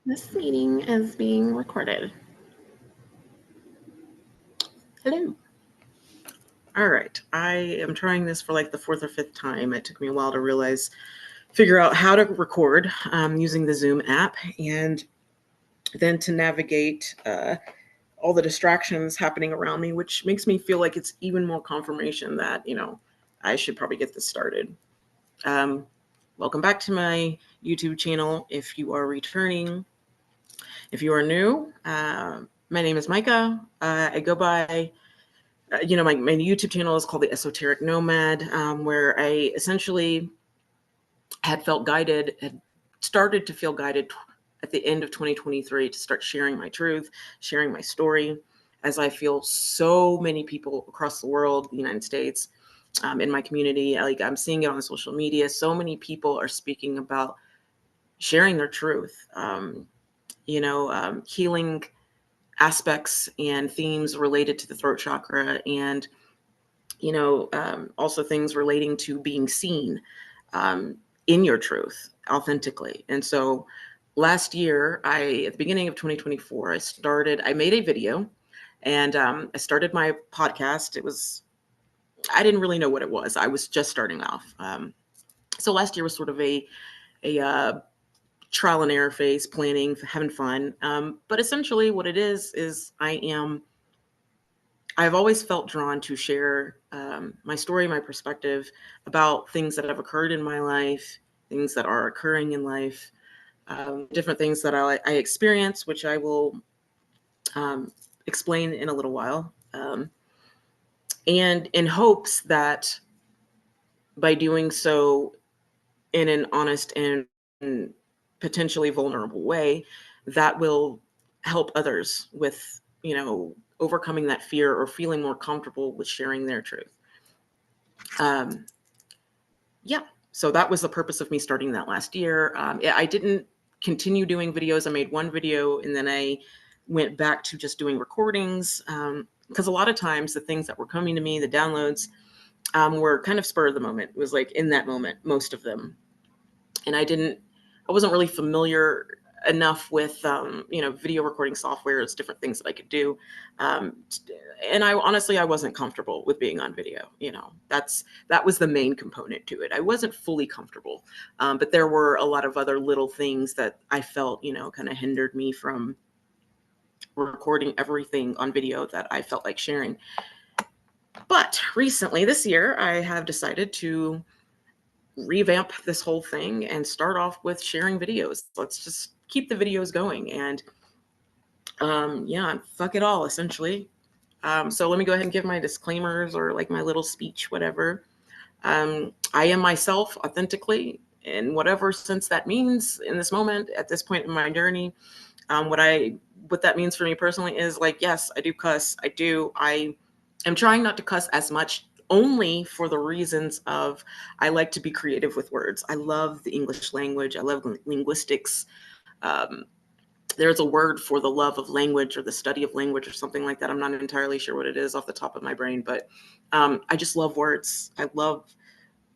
This meeting is being recorded. Hello. All right. I am trying this for like the fourth or fifth time. It took me a while to figure out how to record using the Zoom app and then to navigate all the distractions happening around me, which makes me feel like it's even more confirmation that, I should probably get this started. Um, Welcome back to my YouTube channel. If you are returning, if you are new, my name is Micah. I go by, my YouTube channel is called the Esoteric Nomad, where I essentially had started to feel guided at the end of 2023 to start sharing my truth, sharing my story, as I feel so many people across the world, the United States, in my community, like I'm seeing it on social media. So many people are speaking about sharing their truth, healing aspects and themes related to the throat chakra and also things relating to being seen um, in your truth authentically. And so last year, at the beginning of 2024, I made a video and I started my podcast. I didn't really know what it was. I was just starting off. So last year was sort of a trial and error phase, planning, having fun. But essentially, what it is I've always felt drawn to share my story, my perspective about things that have occurred in my life, things that are occurring in life, different things that I experience, which I will um, explain in a little while. And in hopes that by doing so in an honest and potentially vulnerable way, that will help others with, overcoming that fear or feeling more comfortable with sharing their truth. Um, yeah, so that was the purpose of me starting that last year. I didn't continue doing videos. I made one video and then I went back to just doing recordings because a lot of times the things that were coming to me, the downloads, were kind of spur of the moment. It was like in that moment, most of them. And I wasn't really familiar enough with, video recording software. It's different things that I could do. Um, and I wasn't comfortable with being on video. That was the main component to it. I wasn't fully comfortable. But there were a lot of other little things that I felt, kind of hindered me from recording everything on video that I felt like sharing. But recently this year, I have decided to revamp this whole thing and start off with sharing videos. Let's just keep the videos going and yeah, fuck it all essentially. So let me go ahead and give my disclaimers or like my little speech, whatever. I am myself authentically in whatever sense that means in this moment, at this point in my journey. What that means for me personally is like, yes, I do cuss. I am trying not to cuss as much, only for the reasons of I like to be creative with words. I love the English language. I love linguistics. Um, there's a word for the love of language or the study of language or something like that. I'm not entirely sure what it is off the top of my brain, but I just love words. I love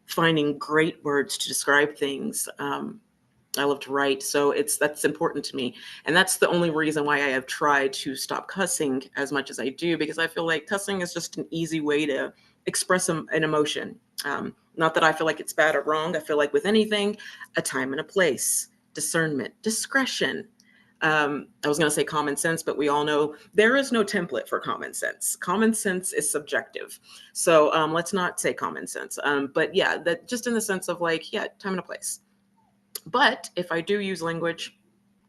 finding great words to describe things. I love to write, so that's important to me, and that's the only reason why I have tried to stop cussing as much as I do, because I feel like cussing is just an easy way to express an emotion. Not that I feel like it's bad or wrong. I feel like with anything, a time and a place, discernment, discretion. I was going to say common sense, but we all know there is no template for common sense. Common sense is subjective. So let's not say common sense. But yeah, that just in the sense of like, yeah, time and a place. But if I do use language,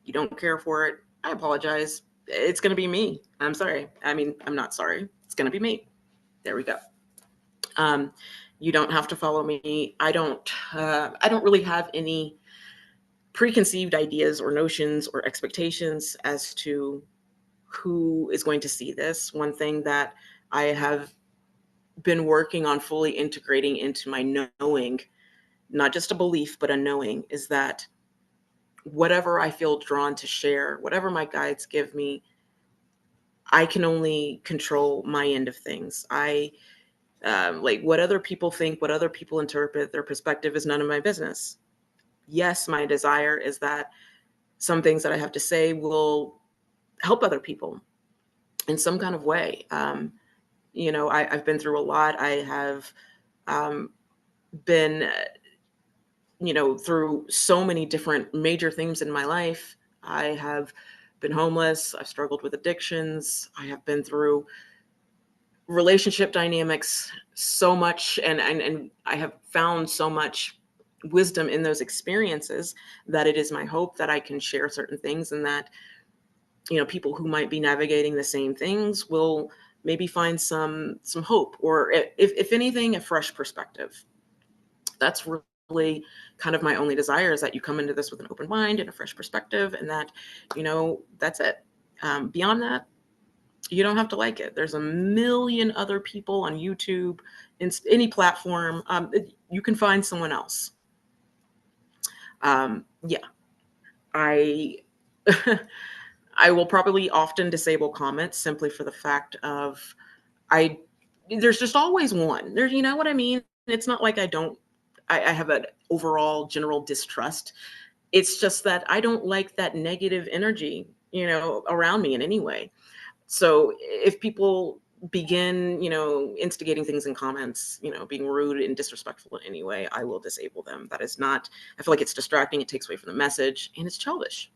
you don't care for it, I apologize. It's going to be me. I'm sorry. I mean, I'm not sorry. It's going to be me. There we go. Um, you don't have to follow me. I don't. I don't really have any preconceived ideas or notions or expectations as to who is going to see this. One thing that I have been working on fully integrating into my knowing, not just a belief, but a knowing, is that whatever I feel drawn to share, whatever my guides give me, I can only control my end of things. Like what other people think, what other people interpret, their perspective is none of my business. Yes, my desire is that some things that I have to say will help other people in some kind of way. I've been through a lot. I have um, been, through so many different major things in my life. I have been homeless. I've struggled with addictions. I have been through relationship dynamics so much, and I have found so much wisdom in those experiences that it is my hope that I can share certain things, and that people who might be navigating the same things will maybe find some hope, or if anything, a fresh perspective. That's really kind of my only desire, is that you come into this with an open mind and a fresh perspective, and that that's it. Beyond that, you don't have to like it. There's a million other people on YouTube, in any platform. You can find someone else. Yeah, I I will probably often disable comments simply for the fact of I there's just always one. There, you know what I mean? It's not like I have an overall general distrust. It's just that I don't like that negative energy, around me in any way. So if people begin, instigating things in comments, being rude and disrespectful in any way, I will disable them. That is not, I feel like it's distracting. It takes away from the message, and it's childish.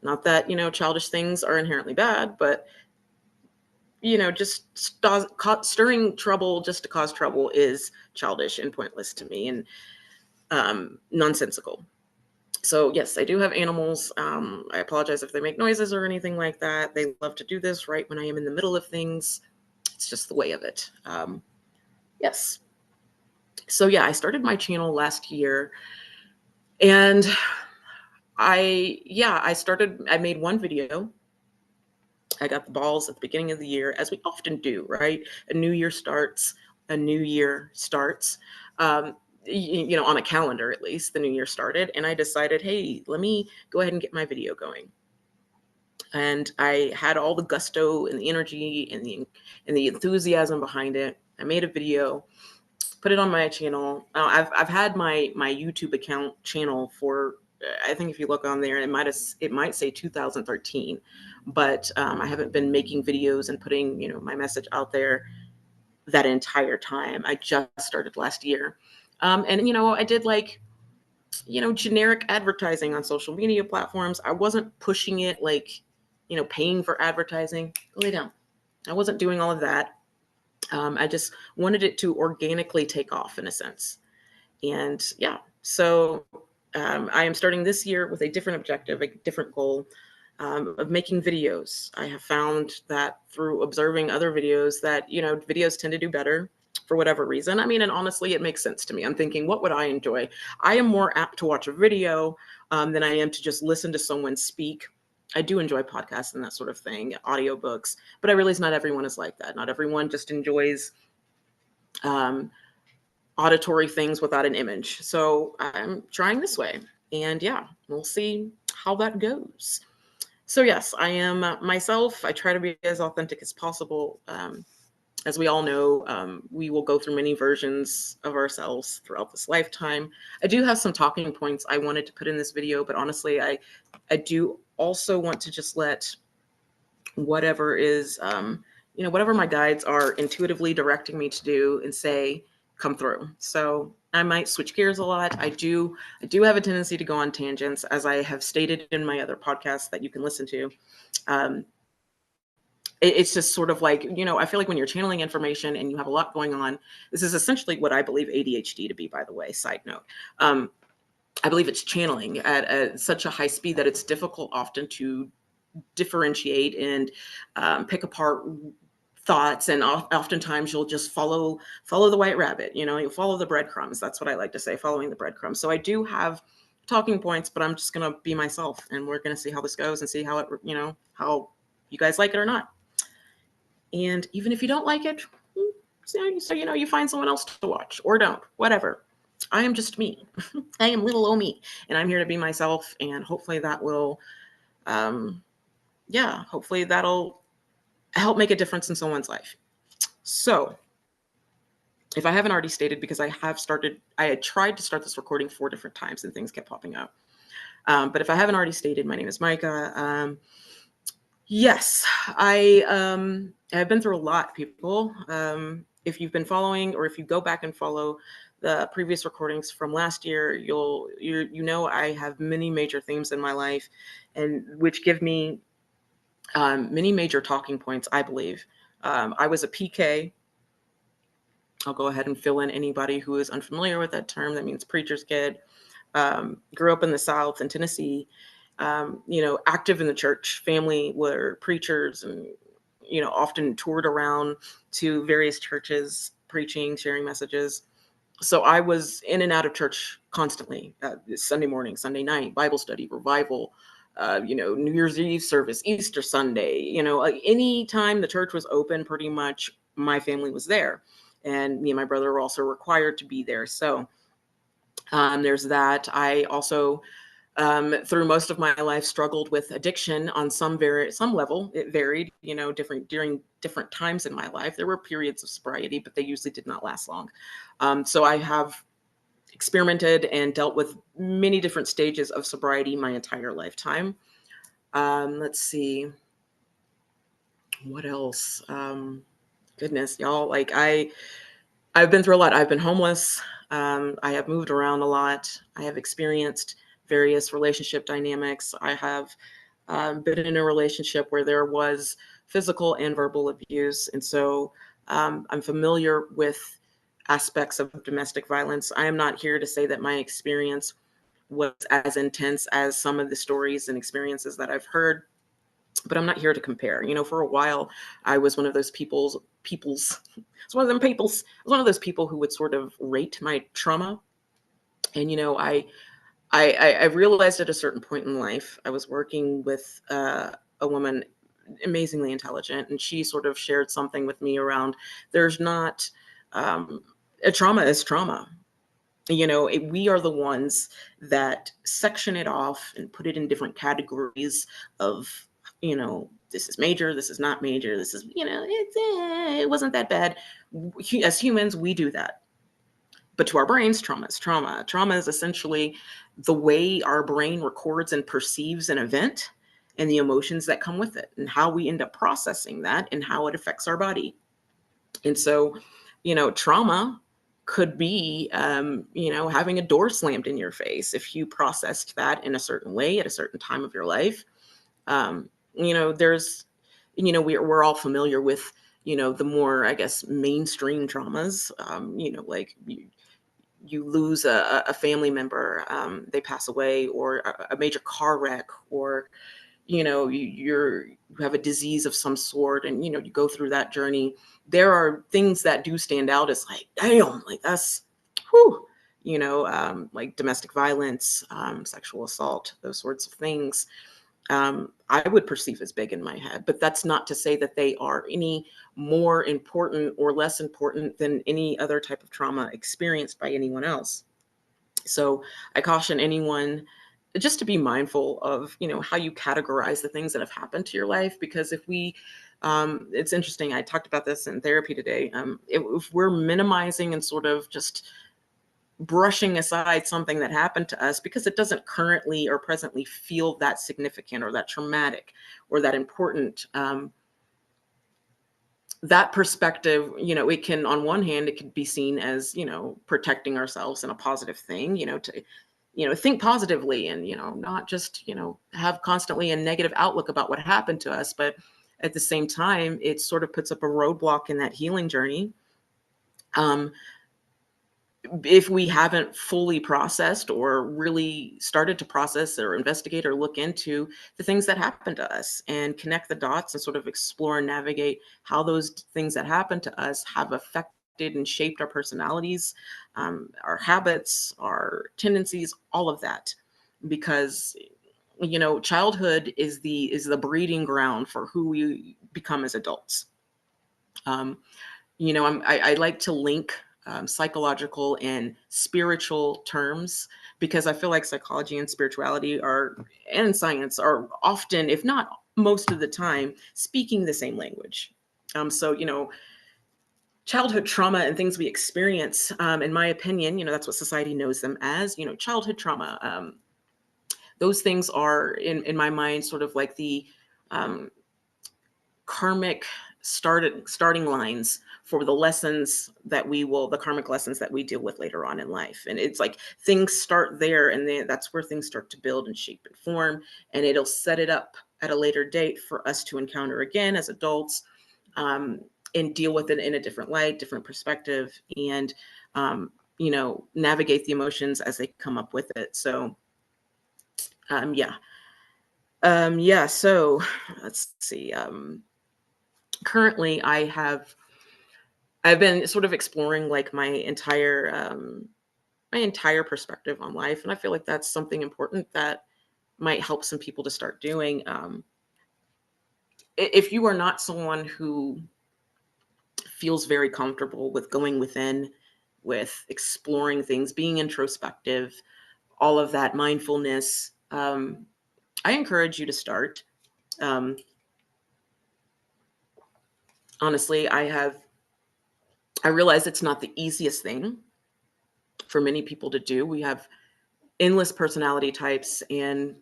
Not that, childish things are inherently bad, but, just stirring trouble just to cause trouble is childish and pointless to me, and nonsensical. So yes, I do have animals. I apologize if they make noises or anything like that. They love to do this right when I am in the middle of things. It's just the way of it. Yes. So yeah, I started my channel last year, and I made one video. I got the balls at the beginning of the year, as we often do, right? A new year starts. Um, on a calendar, at least the new year started, and I decided, hey, let me go ahead and get my video going. And I had all the gusto and the energy and the enthusiasm behind it. I made a video, put it on my channel. I've had my YouTube account channel for, I think if you look on there, it might say 2013, but I haven't been making videos and putting my message out there that entire time. I just started last year, and I did like generic advertising on social media platforms. I wasn't pushing it like paying for advertising. Lay down. I wasn't doing all of that. I just wanted it to organically take off in a sense. And yeah, so I am starting this year with a different objective, a different goal, of making videos. I have found that through observing other videos that, videos tend to do better for whatever reason. I mean, and honestly, it makes sense to me. I'm thinking, what would I enjoy? I am more apt to watch a video than I am to just listen to someone speak. I do enjoy podcasts and that sort of thing, audiobooks, but I realize not everyone is like that. Not everyone just enjoys um, auditory things without an image. So I'm trying this way. And yeah, we'll see how that goes. So yes, I am myself. I try to be as authentic as possible. As we all know, we will go through many versions of ourselves throughout this lifetime. I do have some talking points I wanted to put in this video, but honestly, I do also want to just let whatever is, whatever my guides are intuitively directing me to do and say, come through. So I might switch gears a lot. I do have a tendency to go on tangents, as I have stated in my other podcasts that you can listen to. Um, it's just sort of like, I feel like when you're channeling information and you have a lot going on, this is essentially what I believe ADHD to be, by the way, side note. I believe it's channeling at such a high speed that it's difficult often to differentiate and pick apart thoughts, and oftentimes you'll just follow the white rabbit. You'll follow the breadcrumbs. That's what I like to say, following the breadcrumbs. So I do have talking points, but I'm just going to be myself, and we're going to see how this goes and see how it, how you guys like it or not. And even if you don't like it, so you find someone else to watch, or don't, whatever. I am just me. I am little old me, and I'm here to be myself, and hopefully that will hopefully that'll help make a difference in someone's life. So if I haven't already stated, because I had tried to start this recording 4 different times and things kept popping up. But if I haven't already stated, my name is Micah. Yes, I have been through a lot, people. If you've been following, or if you go back and follow the previous recordings from last year, you know I have many major themes in my life, and which give me many major talking points, I believe. I was a PK. I'll go ahead and fill in anybody who is unfamiliar with that term. That means preacher's kid. Grew up in the South in Tennessee. Active in the church. Family were preachers, and often toured around to various churches, preaching, sharing messages. So I was in and out of church constantly. Sunday morning, Sunday night, Bible study, revival. New Year's Eve service, Easter Sunday. Any time the church was open, pretty much my family was there, and me and my brother were also required to be there. So there's that. I also, through most of my life, struggled with addiction on some level. It varied, different during different times in my life. There were periods of sobriety, but they usually did not last long. So I have experimented and dealt with many different stages of sobriety my entire lifetime. Let's see, what else? Goodness, y'all, like I've been through a lot. I've been homeless. I have moved around a lot. I have experienced various relationship dynamics. I have been in a relationship where there was physical and verbal abuse. And so I'm familiar with aspects of domestic violence. I am not here to say that my experience was as intense as some of the stories and experiences that I've heard, but I'm not here to compare. For a while, I was one of those it's one of them peoples. I was one of those people who would sort of rate my trauma. And I realized at a certain point in life, I was working with a woman, amazingly intelligent, and she sort of shared something with me around there's not a trauma is trauma. We are the ones that section it off and put it in different categories of, this is major, this is not major, this is, it wasn't that bad. As humans, we do that. But to our brains, trauma is trauma. Trauma is essentially the way our brain records and perceives an event and the emotions that come with it, and how we end up processing that and how it affects our body. And so, trauma could be, having a door slammed in your face if you processed that in a certain way at a certain time of your life. There's, we're all familiar with, the more, I guess, mainstream traumas, like you lose a family member, they pass away, or a major car wreck, or you have a disease of some sort, and you go through that journey. There are things that do stand out as like, damn, like that's whew, like domestic violence, sexual assault, those sorts of things. I would perceive as big in my head, but that's not to say that they are any more important or less important than any other type of trauma experienced by anyone else. So I caution anyone just to be mindful of, how you categorize the things that have happened to your life. Because if we, it's interesting, I talked about this in therapy today. If we're minimizing and sort of just brushing aside something that happened to us because it doesn't currently or presently feel that significant or that traumatic or that important, that perspective, it can, on one hand, it could be seen as, protecting ourselves in a positive thing, to, think positively and, not just, have constantly a negative outlook about what happened to us. But at the same time, it sort of puts up a roadblock in that healing journey. If we haven't fully processed or really started to process or investigate or look into the things that happened to us and connect the dots and sort of explore and navigate how those things that happened to us have affected and shaped our personalities, our habits, our tendencies, all of that. Because childhood is the breeding ground for who we become as adults. I like to link psychological and spiritual terms, because I feel like psychology and spirituality and science are often, if not most of the time, speaking the same language. So, childhood trauma and things we experience, in my opinion, that's what society knows them as, childhood trauma. those things are in my mind sort of like the um, karmic starting lines for the karmic lessons that we deal with later on in life. And it's like things start there, and then that's where things start to build and shape and form, and it'll set it up at a later date for us to encounter again as adults, um, and deal with it in a different light, different perspective, and navigate the emotions as they come up with it. So yeah. Yeah, so let's see. Currently I've been sort of exploring like my entire perspective on life, and I feel like that's something important that might help some people to start doing. If you are not someone who feels very comfortable with going within, with exploring things, being introspective, all of that mindfulness, I encourage you to start. Um, Honestly, I realize it's not the easiest thing for many people to do. We have endless personality types, and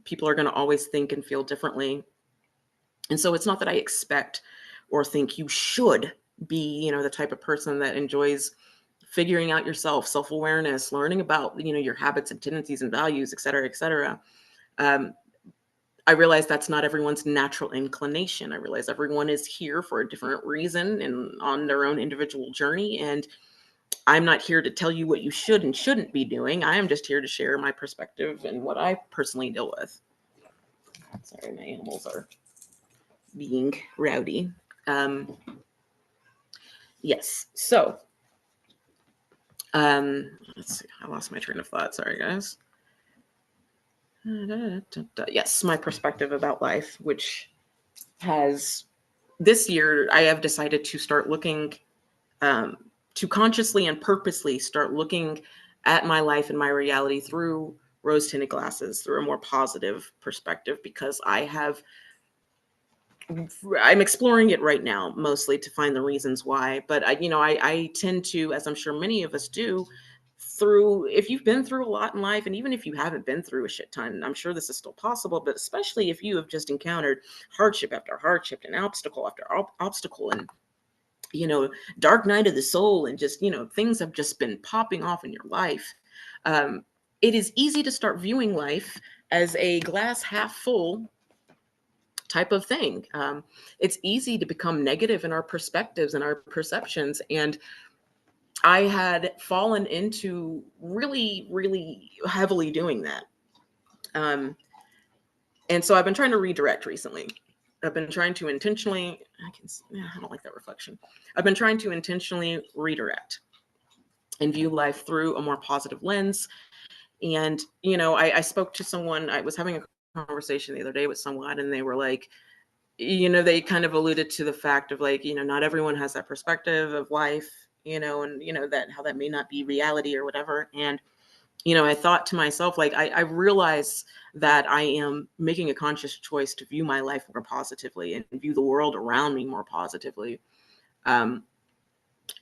people are going to always think and feel differently. And so it's not that I expect or think you should be, the type of person that enjoys figuring out yourself, self-awareness, learning about, your habits and tendencies and values, et cetera, et cetera. Um, I realize that's not everyone's natural inclination. I realize everyone is here for a different reason and on their own individual journey. And I'm not here to tell you what you should and shouldn't be doing. I am just here to share my perspective and what I personally deal with. Sorry, my animals are being rowdy. Um, yes. So, let's see. I lost my train of thought. Sorry, guys. Yes, my perspective about life, which has this year, I have decided to start looking, um, to consciously and purposely start looking at my life and my reality through rose tinted glasses, through a more positive perspective, because I'm exploring it right now, mostly to find the reasons why. But I tend to, as I'm sure many of us do, if you've been through a lot in life, and even if you haven't been through a shit ton, I'm sure this is still possible, but especially if you have just encountered hardship after hardship and obstacle after obstacle, and you know, dark night of the soul, and just, things have just been popping off in your life. Um, it is easy to start viewing life as a glass half full type of thing. It's easy to become negative in our perspectives and our perceptions. And I had fallen into really, really heavily doing that. Um, and so I've been trying to redirect recently. I've been trying to intentionally, I don't like that reflection. I've been trying to intentionally redirect and view life through a more positive lens. And, I spoke to someone, I was having a conversation the other day with someone, and they were like, they kind of alluded to the fact of like, not everyone has that perspective of life, and, that how that may not be reality or whatever. And, I thought to myself, like, I realize that I am making a conscious choice to view my life more positively and view the world around me more positively. Um,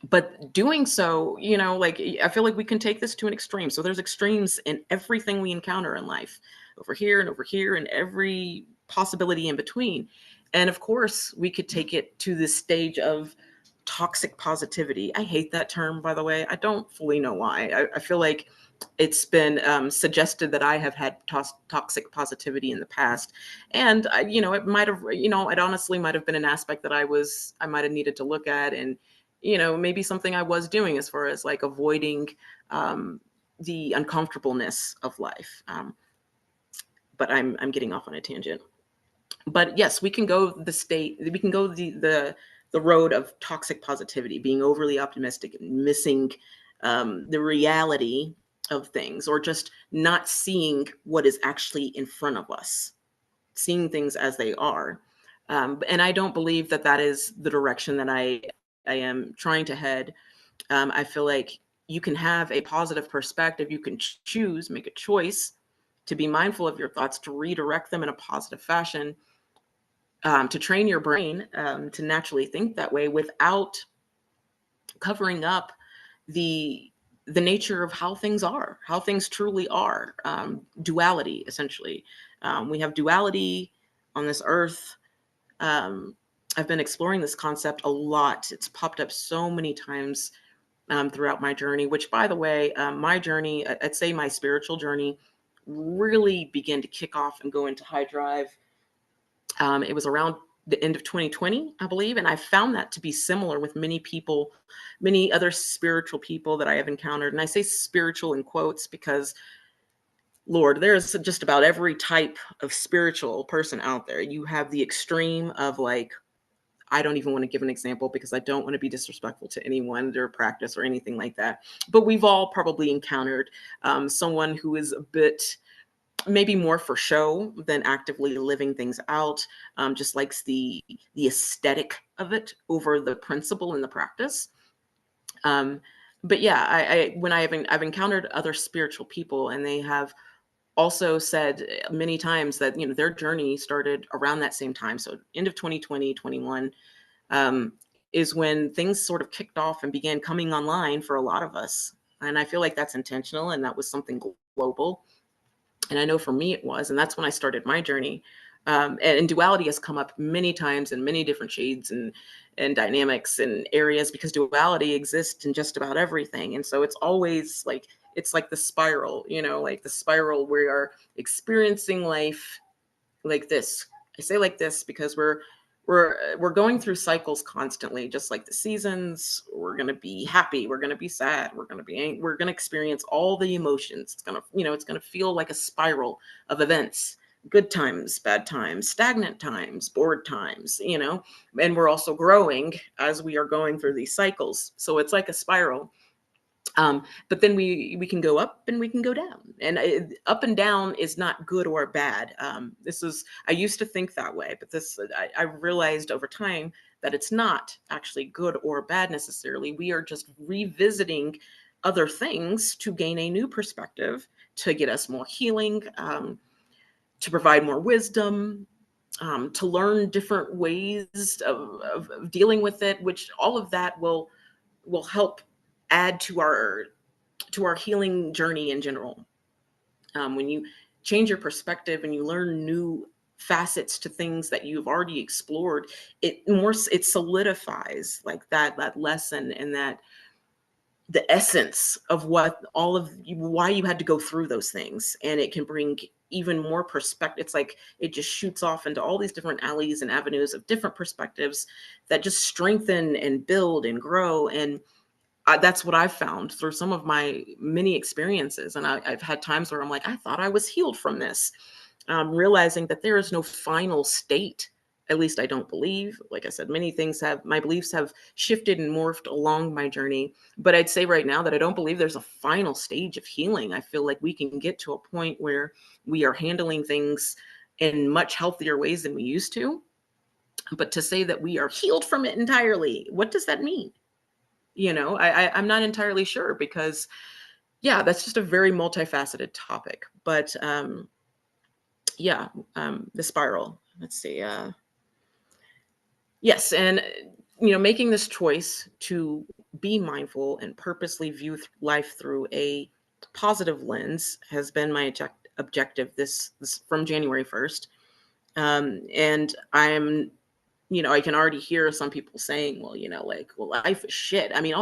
but doing so, like, I feel like we can take this to an extreme. So there's extremes in everything we encounter in life, over here, and every possibility in between. And of course, we could take it to this stage of toxic positivity. I hate that term, by the way. I don't fully know why. I feel like it's been suggested that I have had toxic positivity in the past, and it might have, it honestly might have been an aspect that I might have needed to look at, and maybe something I was doing as far as like avoiding the uncomfortableness of life. But I'm getting off on a tangent. But yes, we can go the road of toxic positivity, being overly optimistic and missing the reality of things, or just not seeing what is actually in front of us, seeing things as they are. And I don't believe that that is the direction that I am trying to head. I feel like you can have a positive perspective. You can choose, make a choice to be mindful of your thoughts, to redirect them in a positive fashion, to train your brain to naturally think that way without covering up the the nature of how things truly are, duality, essentially. We have duality on this earth. Um, I've been exploring this concept a lot. It's popped up so many times throughout my journey, which, by the way, my journey, I'd say my spiritual journey, really began to kick off and go into high drive. It was around the end of 2020, I believe. And I found that to be similar with many people, many other spiritual people that I have encountered. And I say spiritual in quotes because, Lord, there's just about every type of spiritual person out there. You have the extreme of like, I don't even want to give an example because I don't want to be disrespectful to anyone, their practice or anything like that. But we've all probably encountered someone who is a bit maybe more for show than actively living things out, just likes the aesthetic of it over the principle and the practice. Um, but yeah, when I've encountered other spiritual people, and they have also said many times that their journey started around that same time, so end of 2020, 21, um, is when things sort of kicked off and began coming online for a lot of us. And I feel like that's intentional, and that was something global. And I know for me it was, and that's when I started my journey. And duality has come up many times in many different shades and dynamics and areas, because duality exists in just about everything. And so it's always like, it's like the spiral, like the spiral. We are experiencing life like this. I say like this because we're going through cycles constantly, just like the seasons. We're going to be happy, we're going to be sad, we're going to experience all the emotions. It's going to, it's going to feel like a spiral of events: good times, bad times, stagnant times, bored times, and we're also growing as we are going through these cycles. So it's like a spiral. But then we can go up and we can go down, and up and down is not good or bad. This is, I used to think that way, but I realized over time that it's not actually good or bad necessarily. We are just revisiting other things to gain a new perspective, to get us more healing, to provide more wisdom, to learn different ways of dealing with it, which all of that will help add to our healing journey in general. When you change your perspective and you learn new facets to things that you've already explored, it solidifies like that lesson, and that the essence of what all of you, why you had to go through those things. And it can bring even more perspective. It's like it just shoots off into all these different alleys and avenues of different perspectives that just strengthen and build and grow. And that's what I've found through some of my many experiences. And I've had times where I'm like, I thought I was healed from this, realizing that there is no final state. At least I don't believe. Like I said, my beliefs have shifted and morphed along my journey. But I'd say right now that I don't believe there's a final stage of healing. I feel like we can get to a point where we are handling things in much healthier ways than we used to. But to say that we are healed from it entirely, what does that mean? I'm not entirely sure, because yeah, that's just a very multifaceted topic. But yeah, the spiral. Let's see. Yes, and making this choice to be mindful and purposely view life through a positive lens has been my objective this from January 1st. And I can already hear some people saying, well, like, well, life is shit. I mean,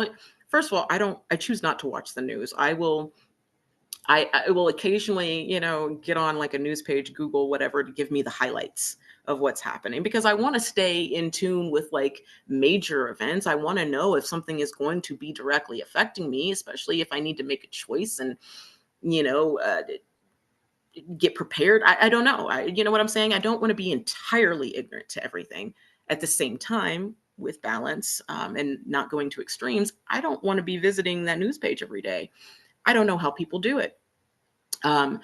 first of all, I choose not to watch the news. I will occasionally, get on like a news page, Google, whatever, to give me the highlights of what's happening, because I want to stay in tune with like major events. I want to know if something is going to be directly affecting me, especially if I need to make a choice and, you know, uh, get prepared. I don't know. You know what I'm saying? I don't want to be entirely ignorant to everything. At the same time, with balance, and not going to extremes, I don't want to be visiting that news page every day. I don't know how people do it. Um,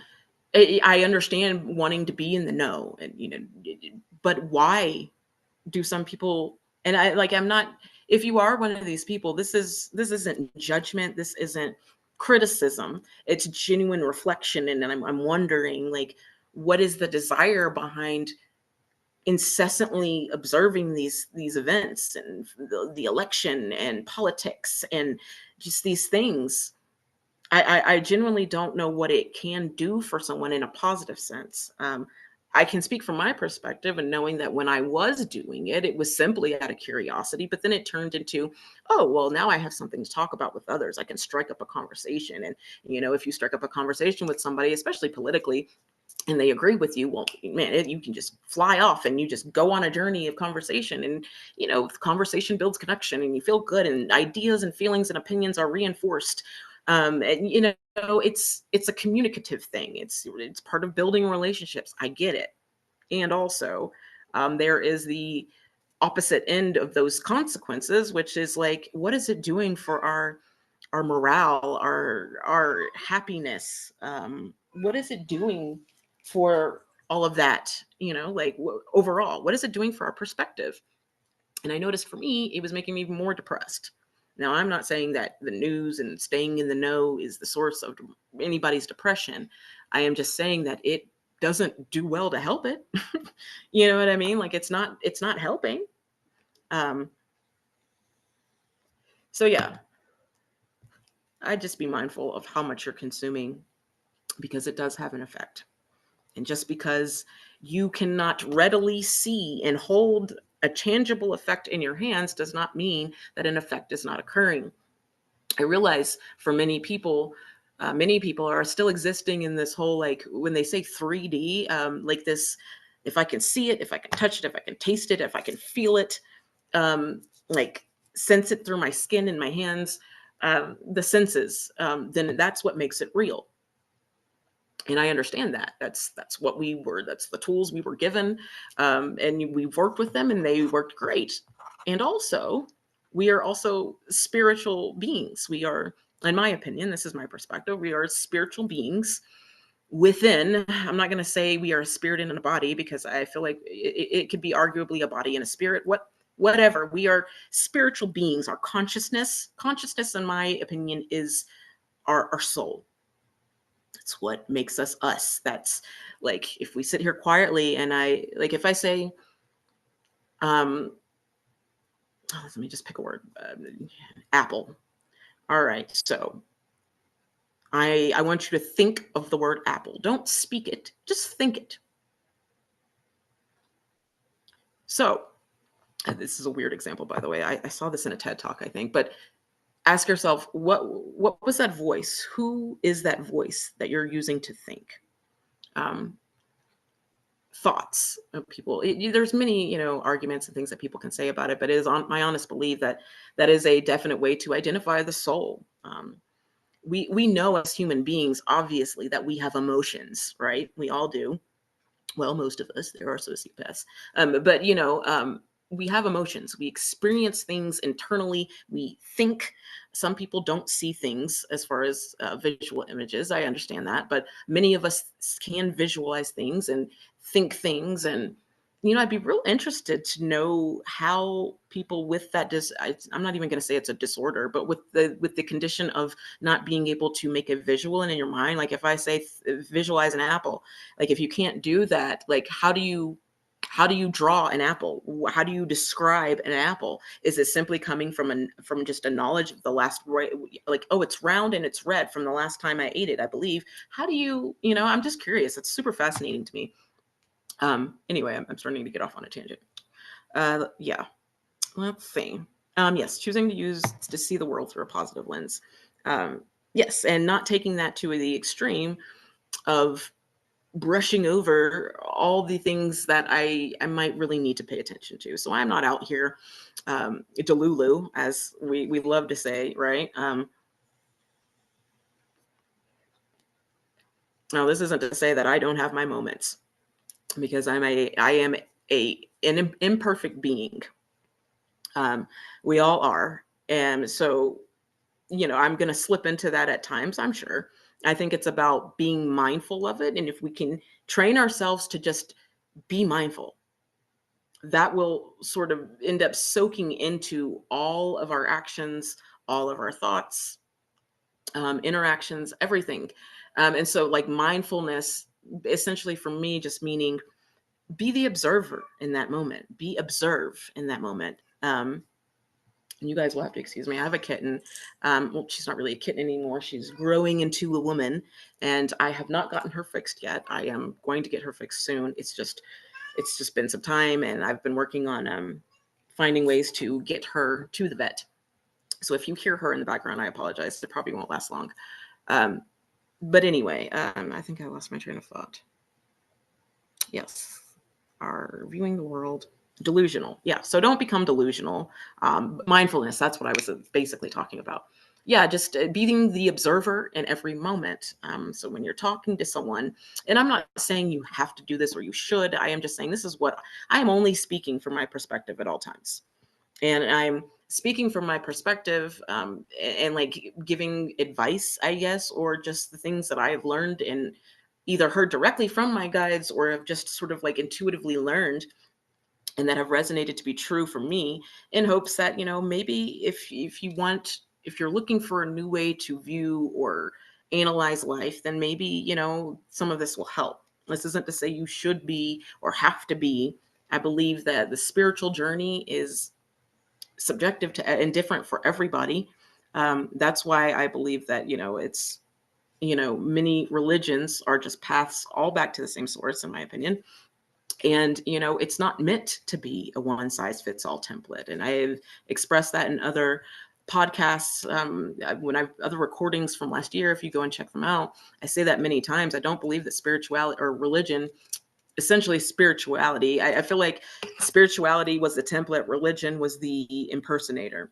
I understand wanting to be in the know, and but why do some people? And I'm not. If you are one of these people, this isn't judgment. This isn't criticism. It's genuine reflection, and I'm wondering, like, what is the desire behind incessantly observing these events and the election and politics and just these things? I genuinely don't know what it can do for someone in a positive sense. I can speak from my perspective and knowing that when I was doing it, it was simply out of curiosity, but then it turned into, oh, well, now I have something to talk about with others. I can strike up a conversation. And, if you strike up a conversation with somebody, especially politically, and they agree with you, well, man, you can just fly off and you just go on a journey of conversation. And, conversation builds connection and you feel good and ideas and feelings and opinions are reinforced. And, it's a communicative thing. It's part of building relationships. I get it. And also, there is the opposite end of those consequences, which is like, what is it doing for our morale, our happiness? What is it doing for all of that? Like overall, what is it doing for our perspective? And I noticed for me, it was making me more depressed. Now, I'm not saying that the news and staying in the know is the source of anybody's depression. I am just saying that it doesn't do well to help it. You know what I mean? Like it's not helping. Um, so yeah, I'd just be mindful of how much you're consuming because it does have an effect. And just because you cannot readily see and hold a tangible effect in your hands does not mean that an effect is not occurring. I realize for many people are still existing in this whole, like when they say 3D, like this, if I can see it, if I can touch it, if I can taste it, if I can feel it, like sense it through my skin and my hands, the senses, then that's what makes it real. And I understand that. That's the tools we were given, and we've worked with them, and they worked great. And also, we are also spiritual beings. We are, in my opinion, this is my perspective. We are spiritual beings within. I'm not going to say we are a spirit in a body because I feel like it could be arguably a body and a spirit. Whatever. We are spiritual beings. Our consciousness, in my opinion, is our soul. That's what makes us us. That's like if we sit here quietly and if I say, let me just pick a word, apple. All right, so I want you to think of the word apple. Don't speak it, just think it. So this is a weird example, by the way. I saw this in a TED talk, I think, but ask yourself, what was that voice? Who is that voice that you're using to think? Um, Thoughts of people. There's many, arguments and things that people can say about it, but it is on my honest belief that that is a definite way to identify the soul. We know as human beings, obviously, that we have emotions, right? We all do. Well, most of us. There are sociopaths, but we have emotions. We experience things internally. We think. Some people don't see things as far as visual images. I understand that, but many of us can visualize things and think things. And I'd be real interested to know how people with that I'm not even going to say it's a disorder, but with the condition of not being able to make a visual and in your mind, like if I say visualize an apple, like if you can't do that, like how do you draw an apple? How do you describe an apple? Is it simply coming from just a knowledge of the last, like, oh, it's round and it's red from the last time I ate it, I believe. How do I'm just curious. It's super fascinating to me. Anyway, I'm starting to get off on a tangent. Yeah, let's see. Yes, choosing to see the world through a positive lens. Yes, and not taking that to the extreme of brushing over all the things that I might really need to pay attention to. So I'm not out here delulu, as we love to say, right? Now this isn't to say that I don't have my moments, because I am an imperfect being. We all are. And so, I'm going to slip into that at times, I'm sure. I think it's about being mindful of it. And if we can train ourselves to just be mindful, that will sort of end up soaking into all of our actions, all of our thoughts, interactions, everything. And so, like, mindfulness, essentially for me, just meaning be the observer in that moment, be observe in that moment. And you guys will have to excuse me. I have a kitten. Well, she's not really a kitten anymore. She's growing into a woman, and I have not gotten her fixed yet. I am going to get her fixed soon. It's just been some time, and I've been working on finding ways to get her to the vet. So if you hear her in the background, I apologize. It probably won't last long. Um, but anyway, I think I lost my train of thought. Yes, are viewing the world delusional. Yeah, so don't become delusional. Mindfulness, that's what I was basically talking about. Yeah, just being the observer in every moment. So when you're talking to someone, and I'm not saying you have to do this or you should, I am just saying this is what I am only speaking from my perspective at all times. And I'm speaking from my perspective, and like giving advice, I guess, or just the things that I have learned and either heard directly from my guides or have just sort of like intuitively learned and that have resonated to be true for me, in hopes that, maybe if you're looking for a new way to view or analyze life, then maybe, some of this will help. This isn't to say you should be or have to be. I believe that the spiritual journey is subjective to and different for everybody. That's why I believe that, it's, many religions are just paths all back to the same source, in my opinion. And, it's not meant to be a one size fits all template. And I've expressed that in other podcasts, when I've other recordings from last year. If you go and check them out, I say that many times. I don't believe that spirituality or religion, essentially spirituality, I feel like spirituality was the template, religion was the impersonator.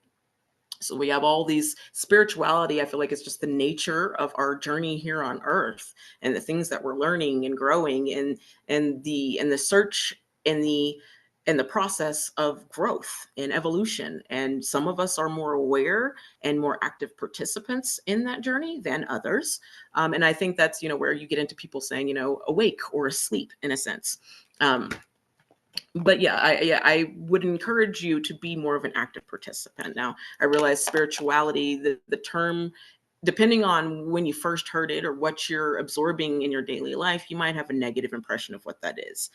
So we have all these spirituality. I feel like it's just the nature of our journey here on earth and the things that we're learning and growing, and the search and the process of growth and evolution. And some of us are more aware and more active participants in that journey than others. And I think that's, where you get into people saying, awake or asleep in a sense. But I would encourage you to be more of an active participant. Now, I realize spirituality, the term, depending on when you first heard it or what you're absorbing in your daily life, you might have a negative impression of what that is.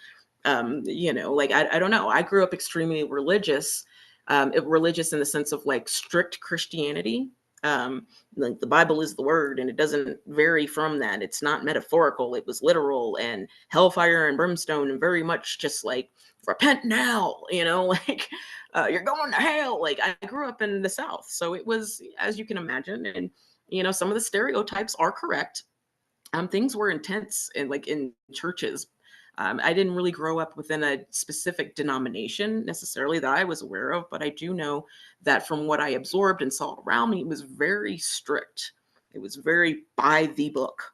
Like I don't know. I grew up extremely religious, religious in the sense of like strict Christianity. Like the Bible is the word, and it doesn't vary from that. It's not metaphorical. It was literal, and hellfire and brimstone, and very much just like repent now, like you're going to hell. Like I grew up in the South, so it was, as you can imagine, and some of the stereotypes are correct. Things were intense and like in churches. I didn't really grow up within a specific denomination necessarily that I was aware of, but I do know that from what I absorbed and saw around me, it was very strict. It was very by the book,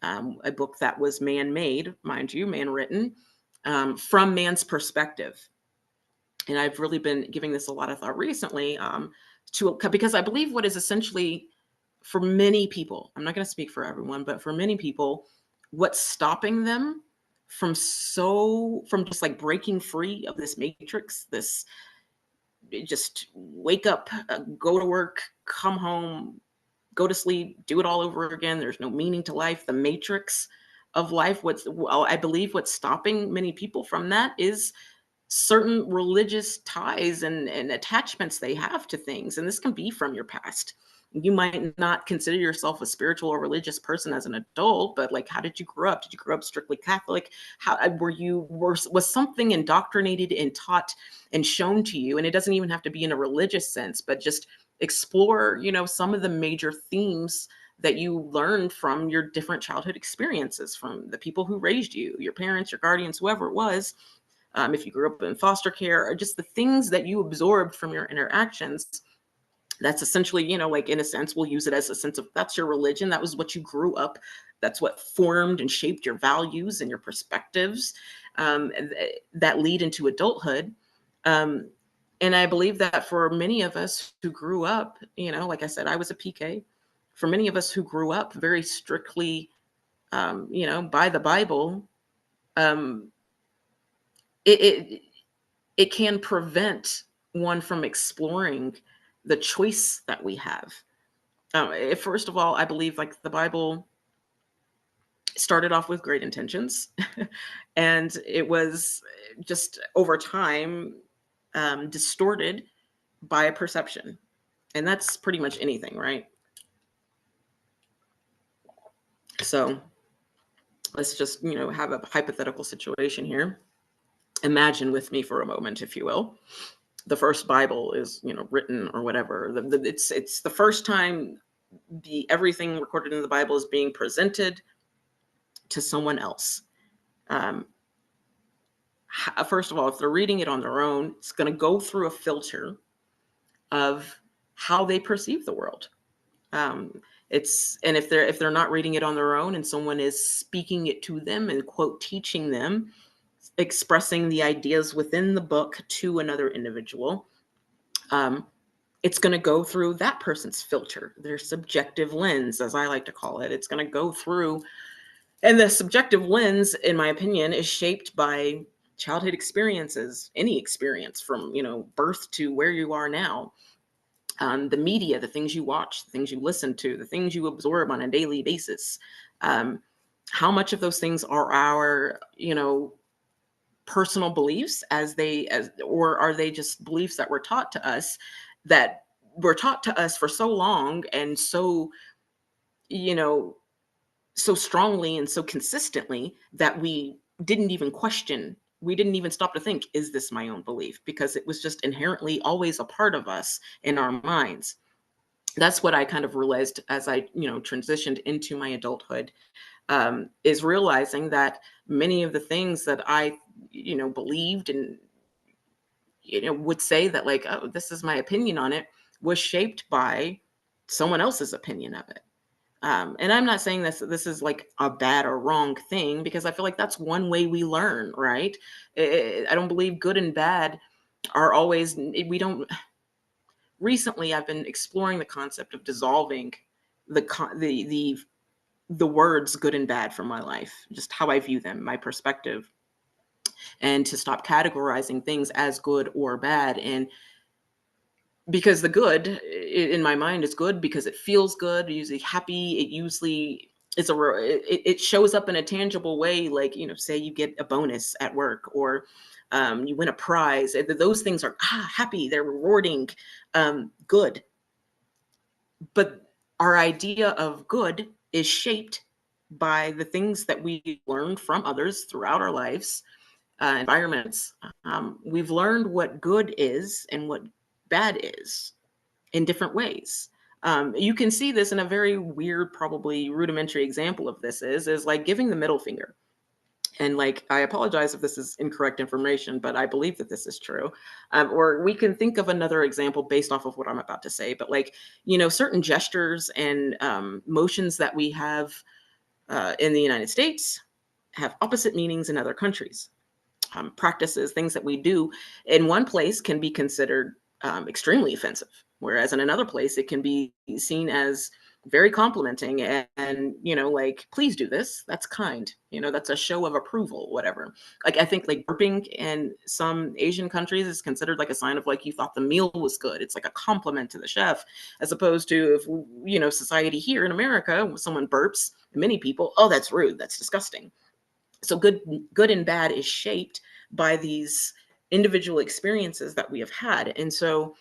a book that was man-made, mind you, man-written, from man's perspective. And I've really been giving this a lot of thought recently, because I believe what is essentially, for many people, I'm not going to speak for everyone, but for many people, what's stopping them from just like breaking free of this matrix, this just wake up, go to work, come home, go to sleep, do it all over again. There's no meaning to life. The matrix of life. I believe what's stopping many people from that is certain religious ties and attachments they have to things. And this can be from your past. You might not consider yourself a spiritual or religious person as an adult, but like, how did you grow up? Did you grow up strictly Catholic? How was something indoctrinated and taught and shown to you? And it doesn't even have to be in a religious sense, but just explore, some of the major themes that you learned from your different childhood experiences, from the people who raised you, your parents, your guardians, whoever it was. If you grew up in foster care, or just the things that you absorbed from your interactions. That's essentially, like in a sense, we'll use it as a sense of that's your religion. That was what you grew up. That's what formed and shaped your values and your perspectives, that lead into adulthood. And I believe that for many of us who grew up, like I said, I was a PK. For many of us who grew up very strictly, by the Bible, um, it it can prevent one from exploring the choice that we have. First of all, I believe like the Bible started off with great intentions, and it was just over time distorted by a perception. And that's pretty much anything, right? So let's just, have a hypothetical situation here. Imagine with me for a moment, if you will. The first Bible is, written or whatever. It's the first time the everything recorded in the Bible is being presented to someone else. Um, First of all, if they're reading it on their own, it's going to go through a filter of how they perceive the world. And if they're not reading it on their own and someone is speaking it to them and quote teaching them, expressing the ideas within the book to another individual, um, it's going to go through that person's filter, their subjective lens, as I like to call it. It's going to go through, and the subjective lens, in my opinion, is shaped by childhood experiences, any experience from, birth to where you are now. The media, the things you watch, the things you listen to, the things you absorb on a daily basis. Um, how much of those things are our, personal beliefs or are they just beliefs that were taught to us, that were taught to us for so long and so, you know, so strongly and so consistently that we didn't even question, we didn't even stop to think, is this my own belief? Because it was just inherently always a part of us in our minds. That's what I kind of realized as I, transitioned into my adulthood, is realizing that many of the things that I, believed and, would say that like, oh, this is my opinion on it, was shaped by someone else's opinion of it. And I'm not saying this is like a bad or wrong thing, because I feel like that's one way we learn, right? I don't believe good and bad are always, we don't. Recently, I've been exploring the concept of dissolving the words good and bad from my life, just how I view them, my perspective, and to stop categorizing things as good or bad. And because the good in my mind is good because it feels good, usually happy, it usually is it shows up in a tangible way, like, say you get a bonus at work, or you win a prize. Those things are happy, they're rewarding, good. But our idea of good is shaped by the things that we learned from others throughout our lives, environments. We've learned what good is and what bad is in different ways. You can see this in a very weird, probably rudimentary example of this is like giving the middle finger. And like, I apologize if this is incorrect information, but I believe that this is true. Or we can think of another example based off of what I'm about to say. But like, certain gestures and motions that we have in the United States have opposite meanings in other countries. Practices, things that we do in one place can be considered extremely offensive, whereas in another place it can be seen as very complimenting and, like, please do this. That's kind. That's a show of approval, whatever. Like, I think like burping in some Asian countries is considered like a sign of like you thought the meal was good. It's like a compliment to the chef, as opposed to if, society here in America, when someone burps, many people, oh, that's rude. That's disgusting. So good and bad is shaped by these individual experiences that we have had. And so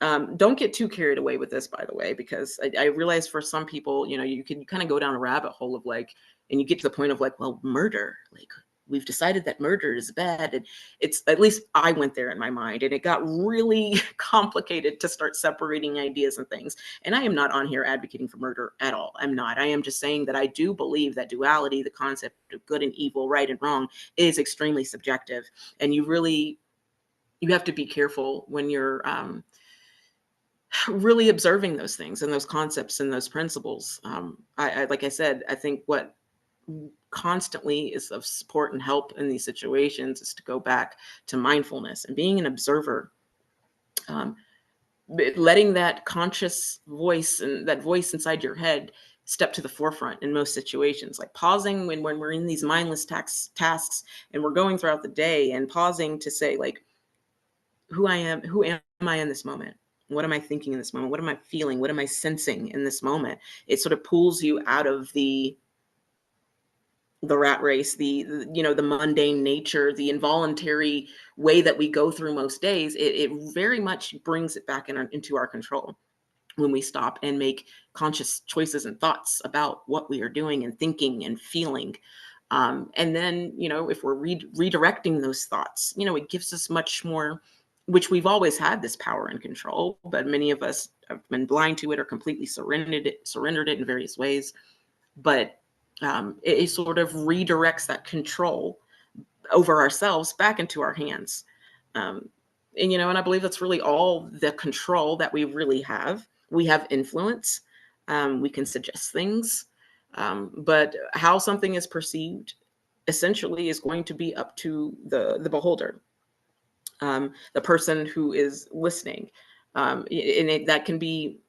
don't get too carried away with this, by the way, because I realize for some people, you can kind of go down a rabbit hole of like, and you get to the point of like, well, murder, like we've decided that murder is bad. And it's, at least I went there in my mind, and it got really complicated to start separating ideas and things. And I am not on here advocating for murder at all. I'm not. I am just saying that I do believe that duality, the concept of good and evil, right and wrong, is extremely subjective. And you have to be careful when you're really observing those things and those concepts and those principles. I like I said, I think what constantly is of support and help in these situations is to go back to mindfulness and being an observer, um, letting that conscious voice and that voice inside your head step to the forefront in most situations, like pausing when we're in these mindless tasks and we're going throughout the day, and pausing to say like, who am I in this moment? What am I thinking in this moment? What am I feeling? What am I sensing in this moment? It sort of pulls you out of the the rat race, the mundane nature, the involuntary way that we go through most days, it very much brings it back into our control when we stop and make conscious choices and thoughts about what we are doing and thinking and feeling. And then, if we're redirecting those thoughts, it gives us much more, which we've always had this power and control, but many of us have been blind to it or completely surrendered it in various ways. But it sort of redirects that control over ourselves back into our hands. Um, and I believe that's really all the control that we really have. We have influence. We can suggest things. But how something is perceived essentially is going to be up to the beholder, the person who is listening. That can be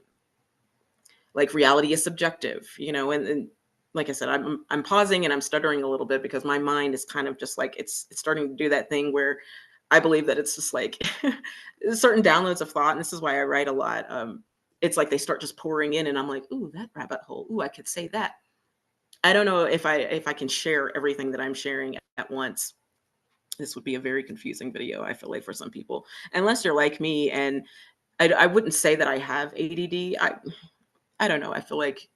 like reality is subjective, and like I said, I'm pausing and I'm stuttering a little bit because my mind is kind of just like it's starting to do that thing where I believe that it's just like certain downloads of thought, and this is why I write a lot. It's like they start just pouring in, and I'm like, ooh, that rabbit hole. Ooh, I could say that. I don't know if I can share everything that I'm sharing at once. This would be a very confusing video, I feel like, for some people, unless you're like me. And I wouldn't say that I have ADD. I don't know. I feel like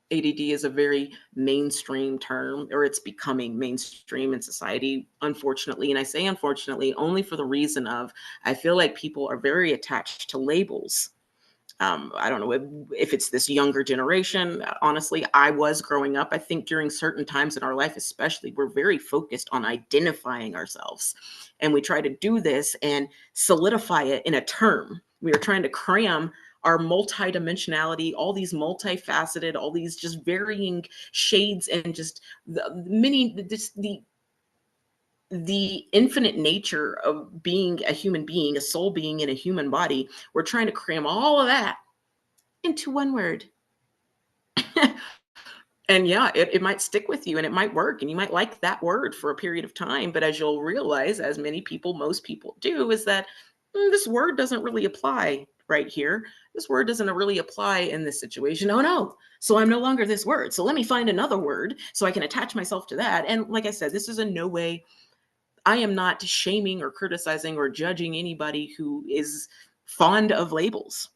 ADD is a very mainstream term, or it's becoming mainstream in society, unfortunately. And I say unfortunately only for the reason of I feel like people are very attached to labels. I don't know if it's this younger generation. Honestly, I was growing up. I think during certain times in our life, especially, we're very focused on identifying ourselves. And we try to do this and solidify it in a term. We are trying to cram our multidimensionality, all these multifaceted, all these just varying shades, and just the infinite nature of being a human being, a soul being in a human body. We're trying to cram all of that into one word. And yeah, it might stick with you and it might work and you might like that word for a period of time. But as you'll realize, as most people do, is that this word doesn't really apply right here. This word doesn't really apply in this situation. Oh no. So I'm no longer this word. So let me find another word so I can attach myself to that. And like I said, this is in no way, I am not shaming or criticizing or judging anybody who is fond of labels.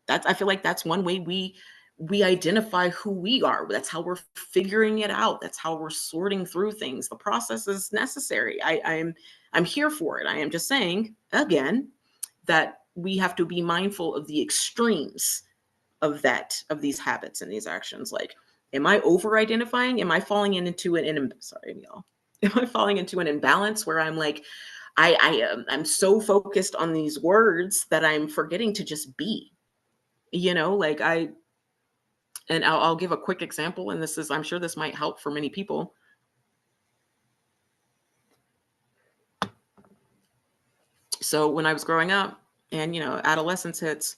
I feel like that's one way we identify who we are. That's how we're figuring it out. That's how we're sorting through things. The process is necessary. I'm here for it. I am just saying again that we have to be mindful of the extremes of these habits and these actions. Like, am I over identifying? Am I falling into sorry, y'all. Am I falling into an imbalance where I'm like, I'm so focused on these words that I'm forgetting to just be, like and I'll give a quick example, and I'm sure this might help for many people. So when I was growing up and, adolescence hits,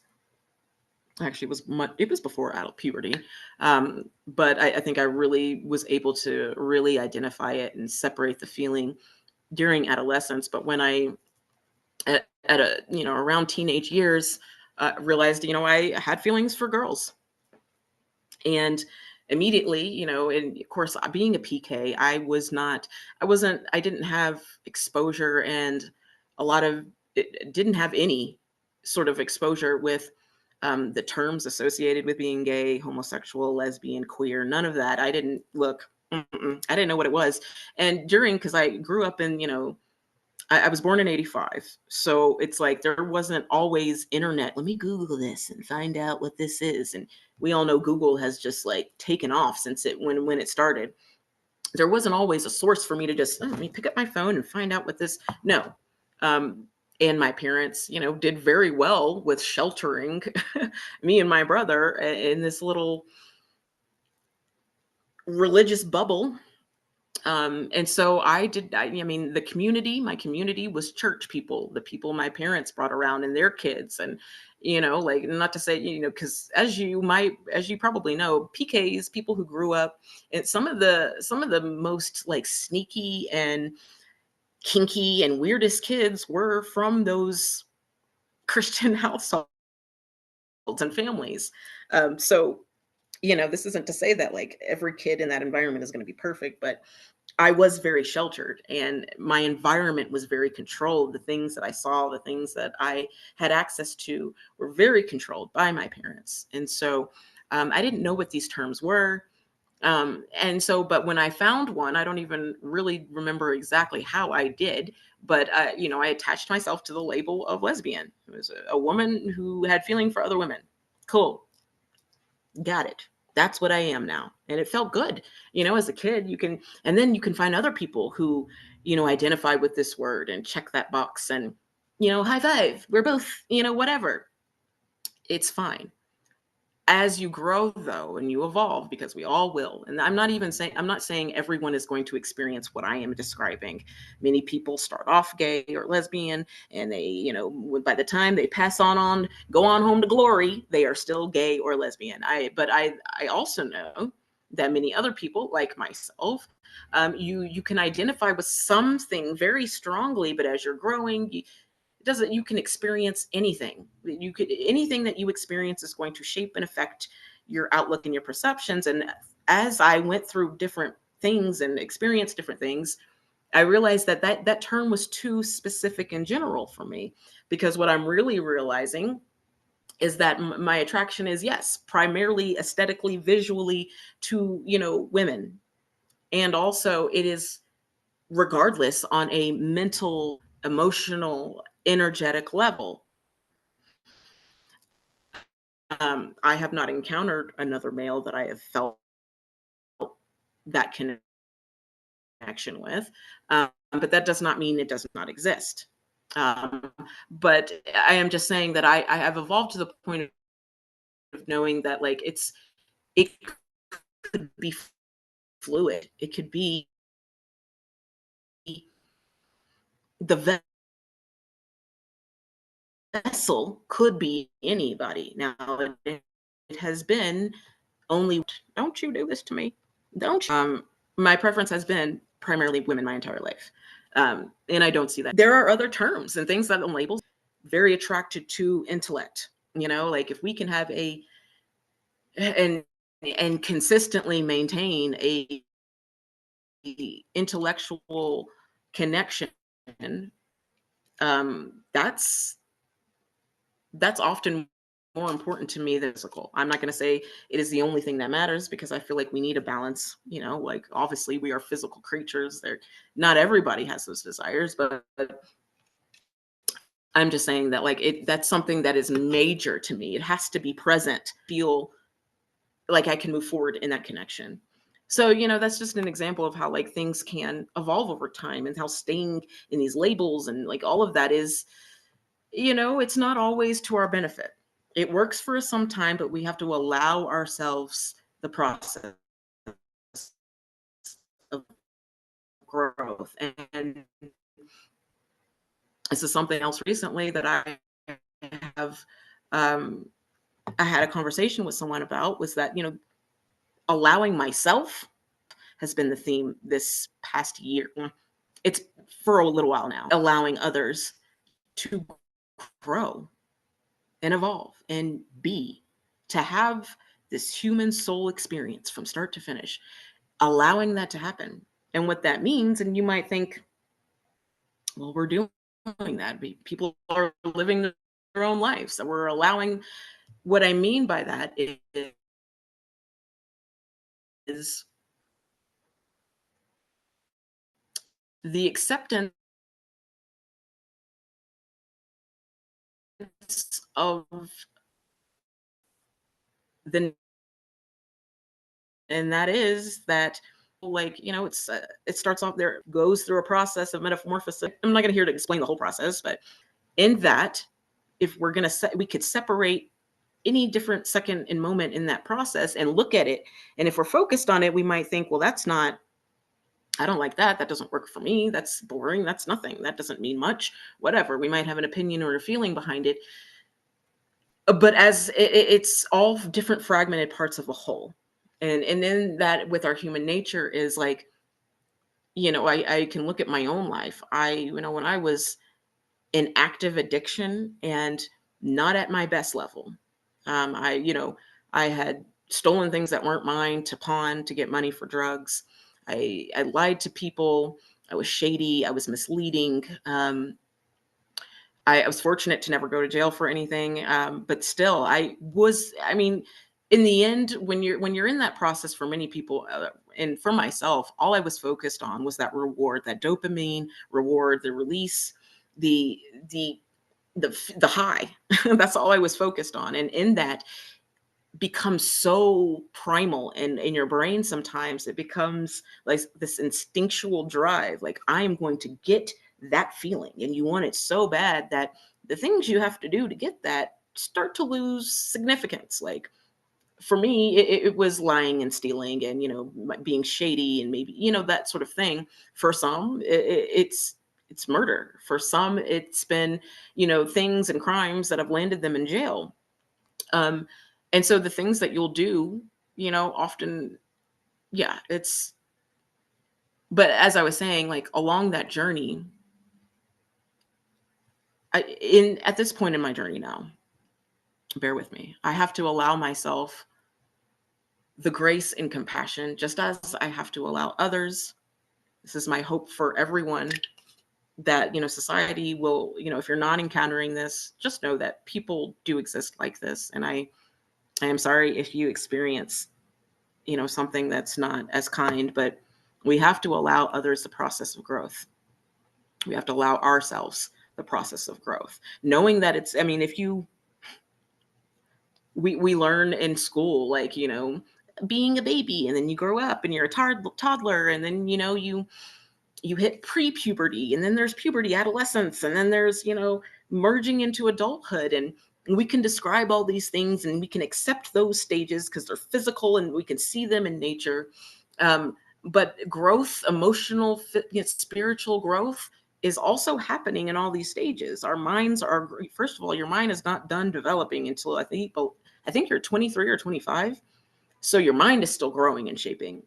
actually it was before adult puberty. But I think I really was able to really identify it and separate the feeling during adolescence. But when at a, around teenage years, realized, I had feelings for girls. And immediately, and of course, being a PK, I didn't have exposure and didn't have any sort of exposure with the terms associated with being gay, homosexual, lesbian, queer, none of that. I didn't look, I didn't know what it was. And because I grew up in, I was born in 85. So it's like there wasn't always internet. Let me Google this and find out what this is. And we all know Google has just like taken off since when it started. There wasn't always a source for me to just, let me pick up my phone and find out what this, no. And my parents, did very well with sheltering me and my brother in this little religious bubble. And so I mean, my community was church people, the people my parents brought around and their kids. And, like, not to say, because as you probably know, PKs, people who grew up, and some of the most like sneaky and kinky and weirdest kids were from those Christian households and families. So This isn't to say that like every kid in that environment is going to be perfect, but I was very sheltered and my environment was very controlled. The things that I saw, the things that I had access to were very controlled by my parents. And so I didn't know what these terms were. But when I found one, I don't even really remember exactly how I did, but I attached myself to the label of lesbian. It was a woman who had feeling for other women. Cool. Got it. That's what I am now. And it felt good. As a kid, and then you can find other people who, identify with this word and check that box and, high five. We're both, whatever. It's fine. As you grow though and you evolve, because we all will, and I'm not saying everyone is going to experience what I am describing. Many people start off gay or lesbian and they, by the time they pass on go on home to glory, they are still gay or lesbian. I also know that many other people like myself, you can identify with something very strongly, but as you're growing, it doesn't you can experience anything. Anything that you experience is going to shape and affect your outlook and your perceptions. And as I went through different things and experienced different things, I realized that term was too specific and general for me, because what I'm really realizing is that my attraction is, yes, primarily aesthetically, visually, to women. And also it is regardless on a mental, emotional, energetic level. I have not encountered another male that I have felt that connection with, but that does not mean it does not exist. Um, but I am just saying that I have evolved to the point of knowing that like it could be fluid. It could be the vessel could be anybody. Now it has been only, don't you do this to me, don't you? My preference has been primarily women my entire life, and I don't see that there are other terms and things that I'm labeled very attracted to intellect. Like if we can have and consistently maintain a intellectual connection, that's often more important to me than physical. I'm not going to say it is the only thing that matters, because I feel like we need a balance. Like obviously we are physical creatures. Not everybody has those desires, but I'm just saying that like that's something that is major to me. It has to be present, feel like I can move forward in that connection. So, that's just an example of how like things can evolve over time, and how staying in these labels and like all of that is, it's not always to our benefit. It works for us sometime, but we have to allow ourselves the process of growth. And this is something else recently that have, um, I had a conversation with someone about, was that, allowing myself has been the theme this past year. It's for a little while now, allowing others to grow and evolve and to have this human soul experience from start to finish, allowing that to happen. And what that means, and you might think, well, we're doing that. People are living their own lives. So we're allowing, what I mean by that is the acceptance of the, and that is that, like, it starts off there, goes through a process of metamorphosis. I'm not going to here to explain the whole process, but in that, if we're going to we could separate any different second and moment in that process and look at it, and if we're focused on it, we might think, well, that's not, I don't like that, that doesn't work for me, that's boring, that's nothing, that doesn't mean much, whatever. We might have an opinion or a feeling behind it, but as it's all different fragmented parts of a whole. And then that with our human nature is like, I can look at my own life. When I was in active addiction and not at my best level, I had stolen things that weren't mine to pawn to get money for drugs. I lied to people. I was shady. I was misleading. I was fortunate to never go to jail for anything, but still, I mean, in the end, when you're in that process, for many people, and for myself, all I was focused on was that reward, that dopamine reward, the release, the the the high. That's all I was focused on, and in that becomes so primal in your brain. Sometimes it becomes like this instinctual drive, like I am going to get that feeling, and you want it so bad that the things you have to do to get that start to lose significance. Like for me, it was lying and stealing, and being shady, and maybe that sort of thing. For some, it's murder. For some, it's been things and crimes that have landed them in jail. um, and so the things that you'll do, often, yeah, it's, but as I was saying, like along that journey, at this point in my journey now, bear with me, I have to allow myself the grace and compassion, just as I have to allow others. This is my hope for everyone, that, society will, if you're not encountering this, just know that people do exist like this. And I am sorry if you experience something that's not as kind, but we have to allow others the process of growth. We have to allow ourselves the process of growth, knowing that it's, I mean, if you, we learn in school, like, being a baby, and then you grow up and you're a toddler, and then, you hit pre-puberty, and then there's puberty, adolescence, and then there's, merging into adulthood. And we can describe all these things, and we can accept those stages because they're physical and we can see them in nature. But growth, emotional, spiritual growth is also happening in all these stages. Our minds are, first of all, your mind is not done developing until I think you're 23 or 25. So your mind is still growing and shaping.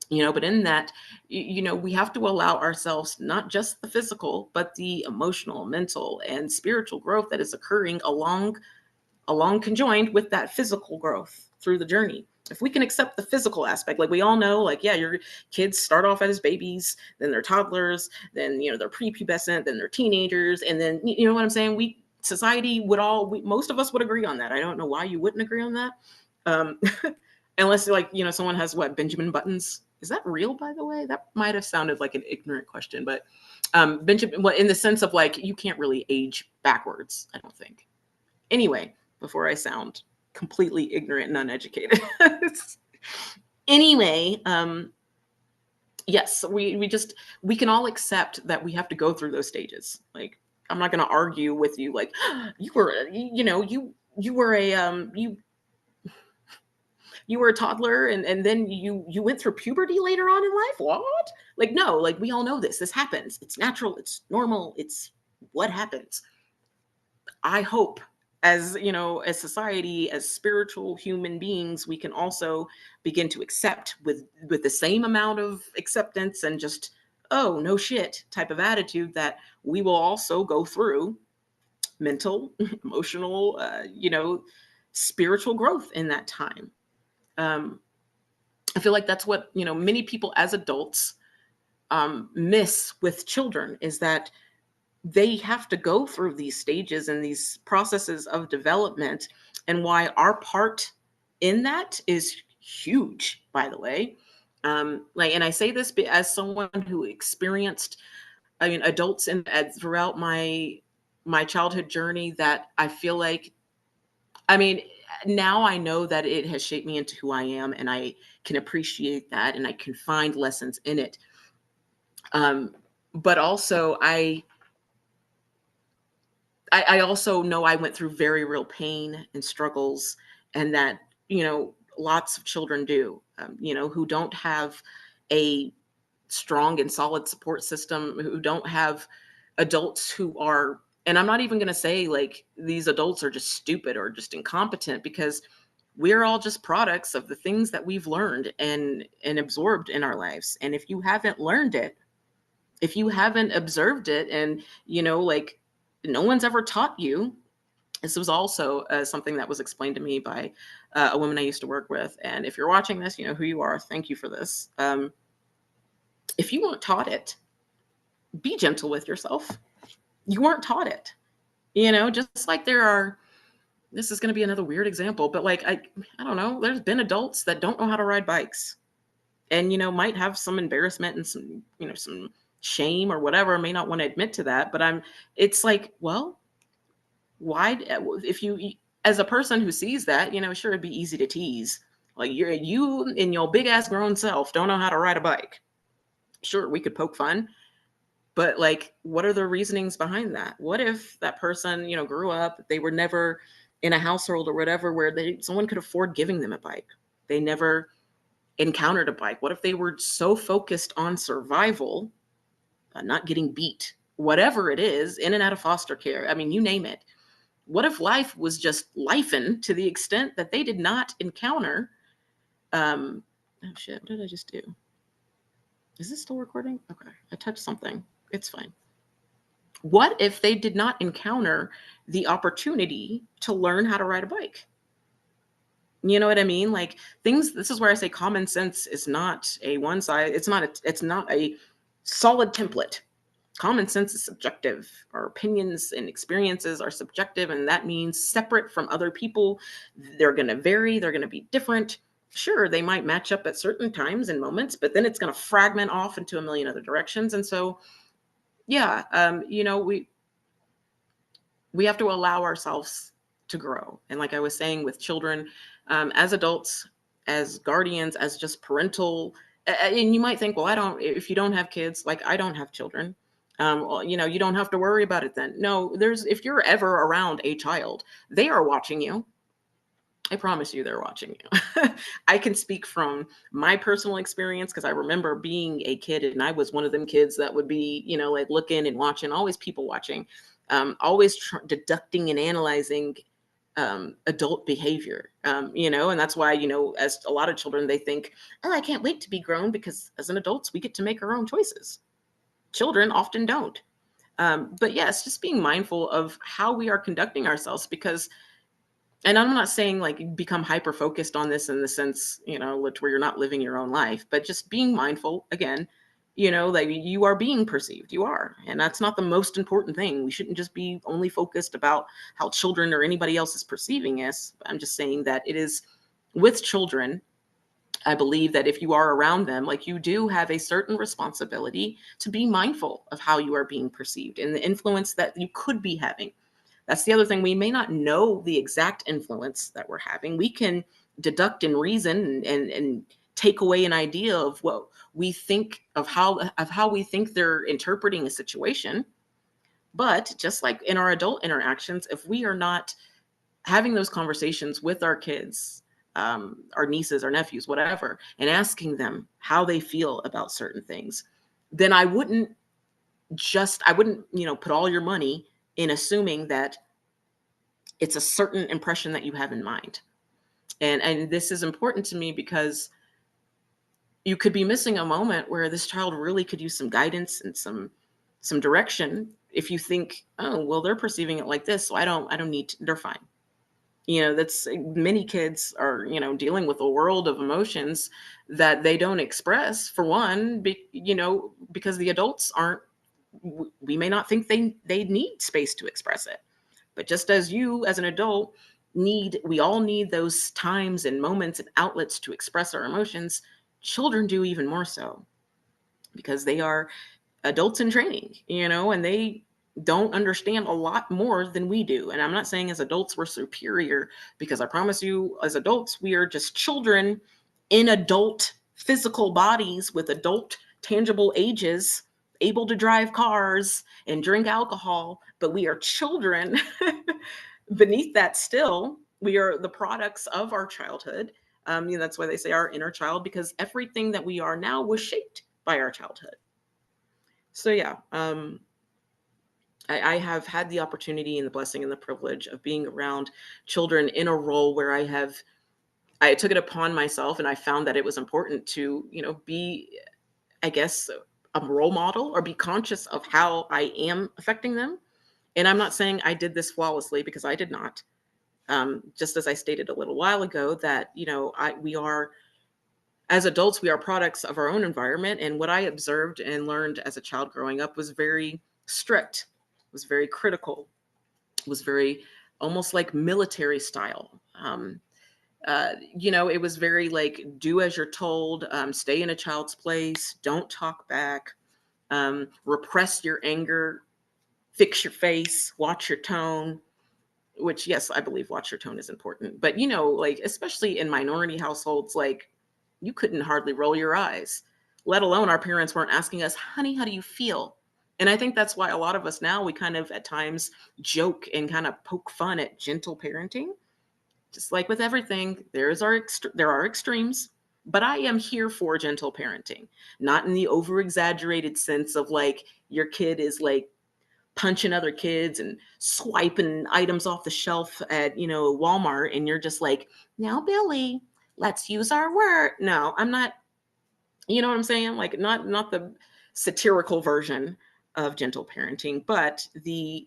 But in that, we have to allow ourselves not just the physical, but the emotional, mental, and spiritual growth that is occurring along conjoined with that physical growth through the journey. If we can accept the physical aspect, like we all know, like, yeah, your kids start off as babies, then they're toddlers, then they're prepubescent, then they're teenagers, and then you know what I'm saying. Society would most of us would agree on that. I don't know why you wouldn't agree on that, um, unless like someone has what, Benjamin Buttons. Is that real, by the way? That might have sounded like an ignorant question, but Benjamin, well, in the sense of like you can't really age backwards, I don't think. Anyway, before I sound completely ignorant and uneducated. Anyway, yes, we can all accept that we have to go through those stages. Like, I'm not going to argue with you like you were a you were a toddler, and then you went through puberty later on in life. What? Like, no, like we all know this happens. It's natural, it's normal, it's what happens. I hope, as as society, as spiritual human beings, we can also begin to accept with the same amount of acceptance and just, oh, no shit type of attitude, that we will also go through mental, emotional, spiritual growth in that time. um, I feel like that's what many people as adults miss with children, is that they have to go through these stages and these processes of development, and why our part in that is huge, by the way. Like, and I say this as someone who experienced, I mean, adults throughout my childhood journey, that I feel like, I mean, now I know that it has shaped me into who I am, and I can appreciate that, and I can find lessons in it. But also, I also know I went through very real pain and struggles, and that lots of children do, who don't have a strong and solid support system, who don't have adults who are, and I'm not even going to say like these adults are just stupid or just incompetent, because we're all just products of the things that we've learned and absorbed in our lives. And if you haven't learned it, if you haven't observed it, and like no one's ever taught you, This was also something that was explained to me by a woman I used to work with. And if you're watching this, you know who you are. Thank you for this. If you weren't taught it, be gentle with yourself. You weren't taught it. Just like there are, this is going to be another weird example, but like, I don't know, there's been adults that don't know how to ride bikes and, might have some embarrassment and some, some shame or whatever, may not want to admit to that. But it's like, well, why, if you, as a person who sees that, sure, it'd be easy to tease. Like you in your big ass grown self don't know how to ride a bike. Sure, we could poke fun. But like, what are the reasonings behind that? What if that person, grew up, they were never in a household or whatever where someone could afford giving them a bike? They never encountered a bike. What if they were so focused on survival, not getting beat, whatever it is, in and out of foster care? I mean, you name it. What if life was just lifing to the extent that they did not encounter? Oh shit! What did I just do? Is this still recording? Okay, I touched something. It's fine. What if they did not encounter the opportunity to learn how to ride a bike? You know what I mean? Like things, this is where I say common sense is not a one size, it's not a solid template. Common sense is subjective. Our opinions and experiences are subjective, and that means separate from other people. They're going to vary, they're going to be different. Sure, they might match up at certain times and moments, but then it's going to fragment off into a million other directions. And so, yeah, we have to allow ourselves to grow. And like I was saying with children, as adults, as guardians, as just parental, and you might think, well, if you don't have kids, like I don't have children, well, you don't have to worry about it then. No, if you're ever around a child, they are watching you. I promise you they're watching you. I can speak from my personal experience because I remember being a kid and I was one of them kids that would be, like looking and watching, always people watching, always deducting and analyzing adult behavior, and that's why, as a lot of children, they think, oh, I can't wait to be grown because as an adults, we get to make our own choices. Children often don't. But yes, just being mindful of how we are conducting ourselves because, and I'm not saying like become hyper focused on this in the sense, where you're not living your own life, but just being mindful again, like you are being perceived, you are. And that's not the most important thing. We shouldn't just be only focused about how children or anybody else is perceiving us. I'm just saying that it is with children. I believe that if you are around them, like you do have a certain responsibility to be mindful of how you are being perceived and the influence that you could be having. That's the other thing. We may not know the exact influence that we're having. We can deduct and reason and take away an idea of what we think of how we think they're interpreting a situation. But just like in our adult interactions, if we are not having those conversations with our kids, our nieces, our nephews, whatever, and asking them how they feel about certain things, then I wouldn't, put all your money in assuming that it's a certain impression that you have in mind. And this is important to me because you could be missing a moment where this child really could use some guidance and some direction if you think, oh, well, they're perceiving it like this, so I don't need to, they're fine. That's many kids are, dealing with a world of emotions that they don't express, for one, because the adults aren't, we may not think they need space to express it. But just as you, as an adult, we all need those times and moments and outlets to express our emotions. Children do even more so because they are adults in training, and they don't understand a lot more than we do. And I'm not saying as adults we're superior, because I promise you, as adults, we are just children in adult physical bodies with adult tangible ages, able to drive cars and drink alcohol, but we are children beneath that still. We are the products of our childhood. That's why they say our inner child, because everything that we are now was shaped by our childhood. So yeah, I have had the opportunity and the blessing and the privilege of being around children in a role where I took it upon myself, and I found that it was important to, be, I guess, a role model or be conscious of how I am affecting them. And I'm not saying I did this flawlessly, because I did not. Just as I stated a little while ago, that, we are, as adults, we are products of our own environment. And what I observed and learned as a child growing up was very strict, was very critical, was very almost like military style. It was very like, do as you're told, stay in a child's place, don't talk back, repress your anger, fix your face, watch your tone. Which, yes, I believe watch your tone is important. But, like, especially in minority households, like, you couldn't hardly roll your eyes, let alone our parents weren't asking us, honey, how do you feel? And I think that's why a lot of us now, we kind of at times joke and kind of poke fun at gentle parenting. Just like with everything, there are extremes, but I am here for gentle parenting, not in the over exaggerated sense of like your kid is like punching other kids and swiping items off the shelf at, Walmart, and you're just like, now, Billy, let's use our word. No, I'm not, you know what I'm saying? Like, not the satirical version of gentle parenting, but the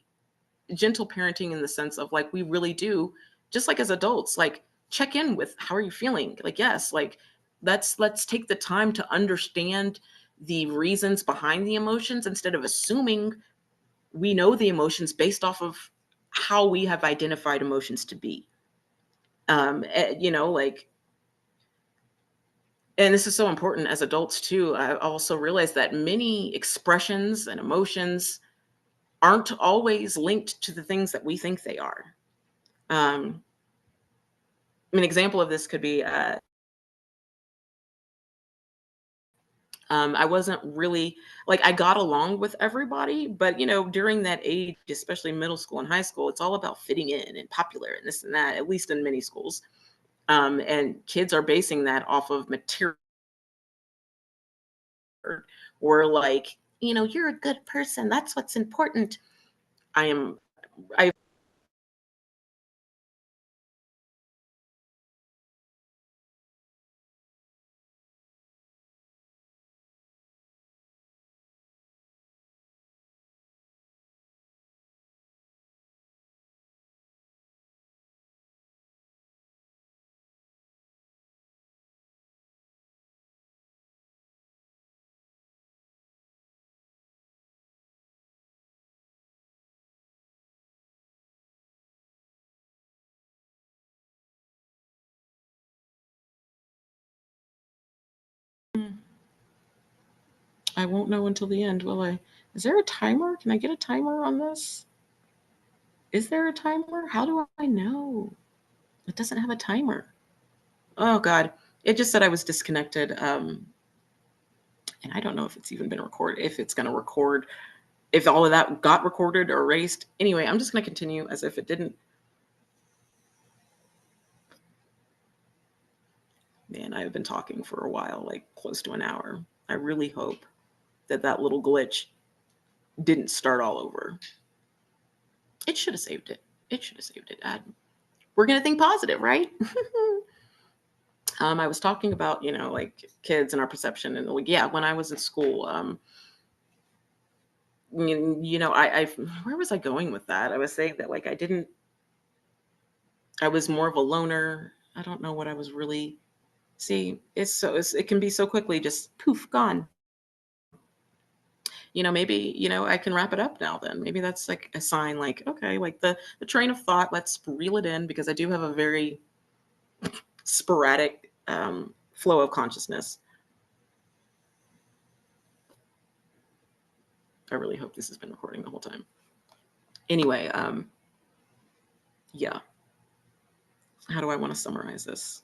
gentle parenting in the sense of like, we really do, just like as adults, like, check in with, how are you feeling? Like, yes, like, let's take the time to understand the reasons behind the emotions, instead of assuming we know the emotions based off of how we have identified emotions to be. Like, and this is so important as adults too. I also realized that many expressions and emotions aren't always linked to the things that we think they are. Um, an example of this could be, I wasn't really like, I got along with everybody, but during that age, especially middle school and high school, it's all about fitting in and popular and this and that, at least in many schools. And kids are basing that off of material, or like, you're a good person. That's what's important. I am, I, I won't know until the end, will I? Is there a timer? Can I get a timer on this? Is there a timer? How do I know? It doesn't have a timer. Oh God. It just said I was disconnected. And I don't know if it's even been recorded, if it's going to record, if all of that got recorded or erased. Anyway, I'm just going to continue as if it didn't. Man, I've been talking for a while, like close to an hour. I really hope that that little glitch didn't start all over. It should have saved it. It should have saved it. We're going to think positive, right? I was talking about, like kids and our perception. And like, yeah, when I was in school, where was I going with that? I was saying that like, I was more of a loner. I don't know what I was really, see, it can be so quickly just poof, gone. Maybe, I can wrap it up now then. Maybe that's like a sign, like, okay, like the train of thought, let's reel it in, because I do have a very sporadic flow of consciousness. I really hope this has been recording the whole time. Anyway, yeah. How do I want to summarize this?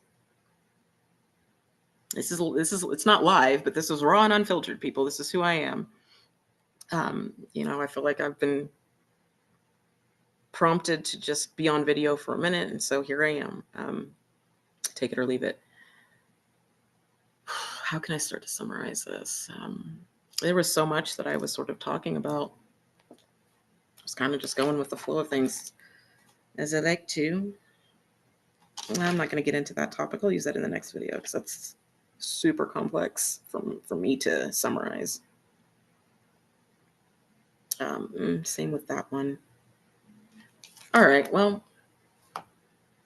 It's not live, but this is raw and unfiltered, people. This is who I am. I feel like I've been prompted to just be on video for a minute, and so here I am. Take it or leave it. How can I start to summarize this? There was so much that I was sort of talking about. I was kind of just going with the flow of things, as I like to. I'm not going to get into that topic. I'll use that in the next video, because that's super complex for me to summarize. Same with that one. All right. Well,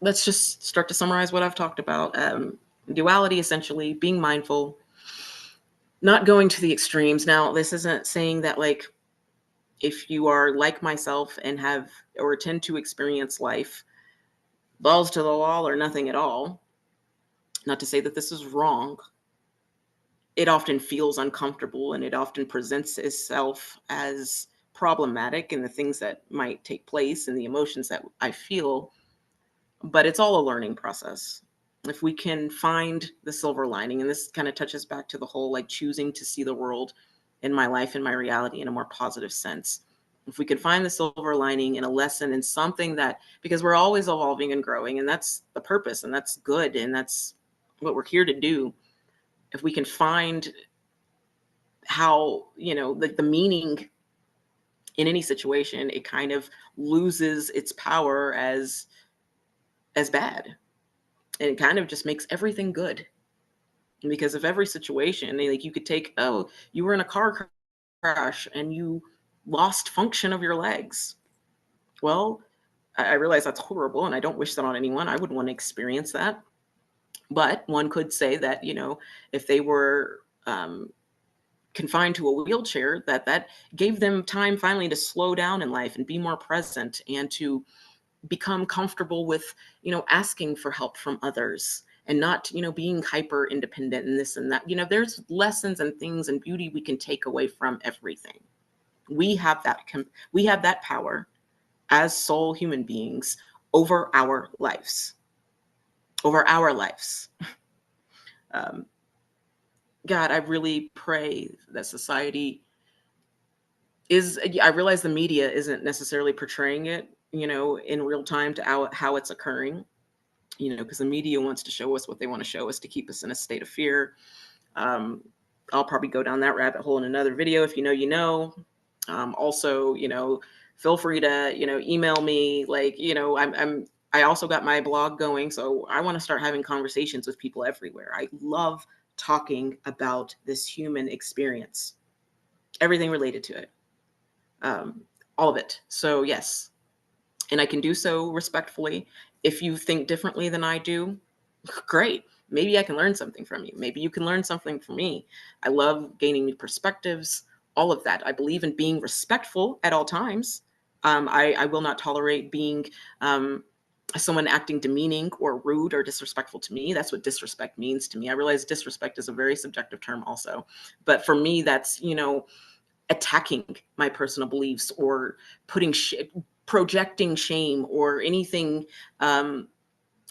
let's just start to summarize what I've talked about. Duality, essentially, being mindful, not going to the extremes. Now, this isn't saying that, like, if you are like myself and have or tend to experience life balls to the wall or nothing at all, not to say that this is wrong. It often feels uncomfortable and it often presents itself as problematic in the things that might take place and the emotions that I feel, but it's all a learning process. If we can find the silver lining, and this kind of touches back to the whole like choosing to see the world in my life and my reality in a more positive sense. If we could find the silver lining in a lesson in something that, because we're always evolving and growing, and that's the purpose, and that's good, and that's what we're here to do. If we can find how, like the meaning in any situation, it kind of loses its power as bad, and it kind of just makes everything good. Because of every situation, like you could take, oh, you were in a car crash and you lost function of your legs. Well, I realize that's horrible and I don't wish that on anyone. I wouldn't want to experience that. But one could say that, if they were confined to a wheelchair, that gave them time finally to slow down in life and be more present and to become comfortable with, asking for help from others and not, being hyper independent and this and that. There's lessons and things and beauty we can take away from everything. We have that power as soul human beings over our lives, over our lives. Um, God, I really pray that society is, I realize the media isn't necessarily portraying it, in real time to how it's occurring, because the media wants to show us what they want to show us to keep us in a state of fear. Um, I'll probably go down that rabbit hole in another video. If you know, you know. Also, feel free to, email me. Like, I also got my blog going, so I want to start having conversations with people everywhere. I love talking about this human experience, everything related to it, um, all of it. So yes, and I can do so respectfully. If you think differently than I do, great. Maybe I can learn something from you. Maybe you can learn something from me. I love gaining new perspectives, all of that. I believe in being respectful at all times. I will not tolerate being someone acting demeaning or rude or disrespectful to me. That's what disrespect means to me. I realize disrespect is a very subjective term also. But for me, that's, attacking my personal beliefs or putting projecting shame or anything,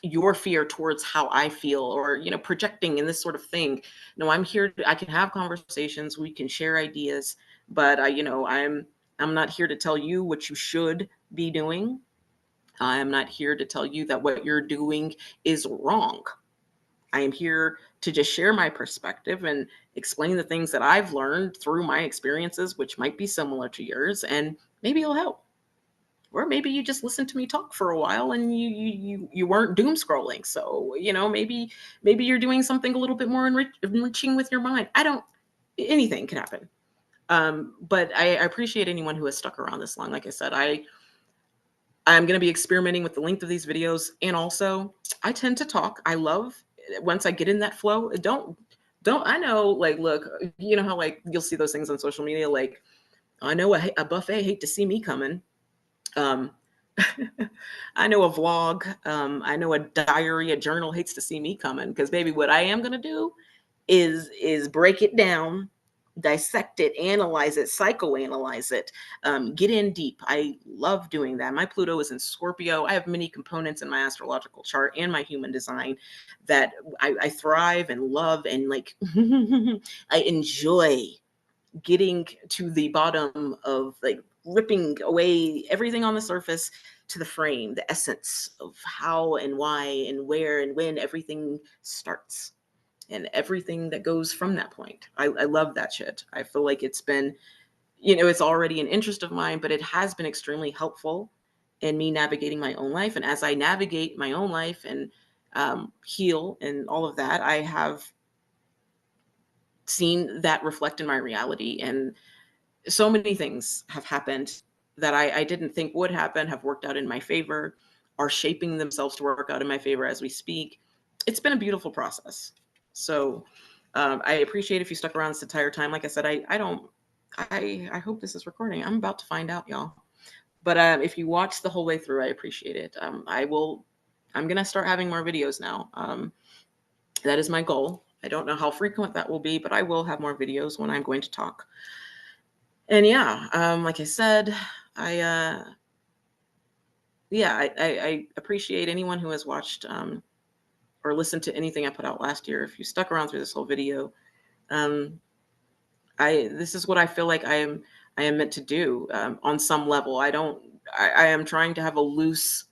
your fear towards how I feel, or projecting and this sort of thing. No, I'm here I can have conversations, we can share ideas, but I'm not here to tell you what you should be doing. I am not here to tell you that what you're doing is wrong. I am here to just share my perspective and explain the things that I've learned through my experiences, which might be similar to yours, and maybe it'll help. Or maybe you just listened to me talk for a while and you weren't doom scrolling. So, maybe you're doing something a little bit more enriching with your mind. I don't Anything can happen. But I appreciate anyone who has stuck around this long. Like I said, I'm going to be experimenting with the length of these videos, and also I tend to talk. I love once I get in that flow. Don't I know, like, look, you know how like you'll see those things on social media, like, I know a buffet hate to see me coming. Um, I know a vlog. I know a diary, a journal hates to see me coming, because baby, what I am gonna do is break it down, dissect it, analyze it, psychoanalyze it, get in deep. I love doing that. My Pluto is in Scorpio. I have many components in my astrological chart and my human design that I thrive and love, and like I enjoy getting to the bottom of, like, ripping away everything on the surface to the frame, the essence of how and why and where and when everything starts and everything that goes from that point. I love that shit. I feel like it's been, it's already an interest of mine, but it has been extremely helpful in me navigating my own life. And as I navigate my own life and heal and all of that, I have seen that reflect in my reality. And so many things have happened that I didn't think would happen have worked out in my favor, are shaping themselves to work out in my favor as we speak. It's been a beautiful process. So I appreciate if you stuck around this entire time. Like I said, I don't, I hope this is recording. I'm about to find out, y'all. But if you watch the whole way through, I appreciate it. I'm going to start having more videos now. That is my goal. I don't know how frequent that will be, but I will have more videos when I'm going to talk. And yeah, like I said, I, yeah, I appreciate anyone who has watched or listened to anything I put out last year. If you stuck around through this whole video, um, this is what I feel like I am meant to do on some level. I am trying to have a loose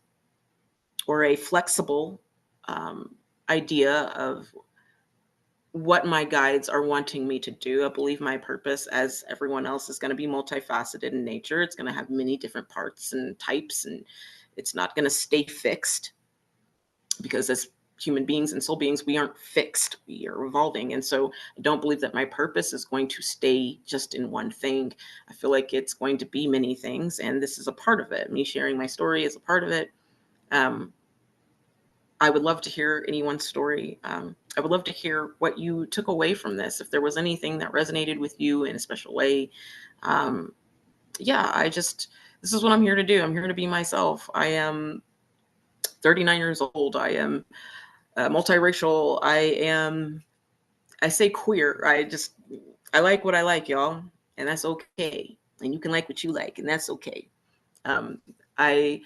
or a flexible idea of what my guides are wanting me to do. I believe my purpose, as everyone else, is going to be multifaceted in nature. It's going to have many different parts and types, and it's not going to stay fixed, because as human beings and soul beings, we aren't fixed. We are evolving. And so I don't believe that my purpose is going to stay just in one thing. I feel like it's going to be many things, and this is a part of it. Me sharing my story is a part of it. I would love to hear anyone's story. I would love to hear what you took away from this. If there was anything that resonated with you in a special way. Um, yeah, this is what I'm here to do. I'm here to be myself. I am 39 years old. I am multiracial. I say queer. I like what I like, y'all. And that's okay. And you can like what you like, and that's okay. Um, I,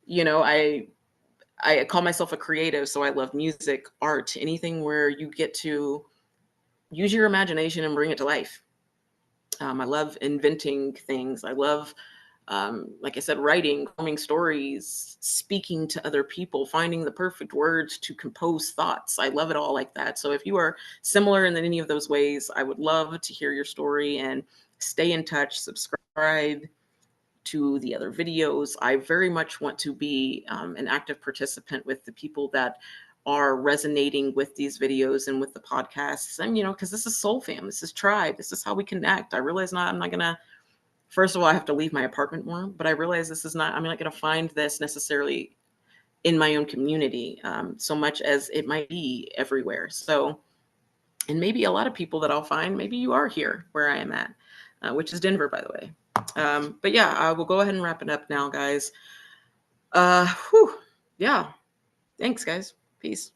you know, I call myself a creative, so I love music, art, anything where you get to use your imagination and bring it to life. I love inventing things. I love, like I said, writing, forming stories, speaking to other people, finding the perfect words to compose thoughts. I love it all like that. So if you are similar in any of those ways, I would love to hear your story, and stay in touch, subscribe to the other videos. I very much want to be an active participant with the people that are resonating with these videos and with the podcasts. And, because this is Soul Fam, this is tribe, this is how we connect. I realize I'm not going to, first of all, I have to leave my apartment more, but I realize I'm not going to find this necessarily in my own community so much as it might be everywhere. So, and maybe a lot of people that I'll find, maybe you are here where I am at, which is Denver, by the way. But yeah, I will go ahead and wrap it up now, guys. Whew, yeah. Thanks, guys. Peace.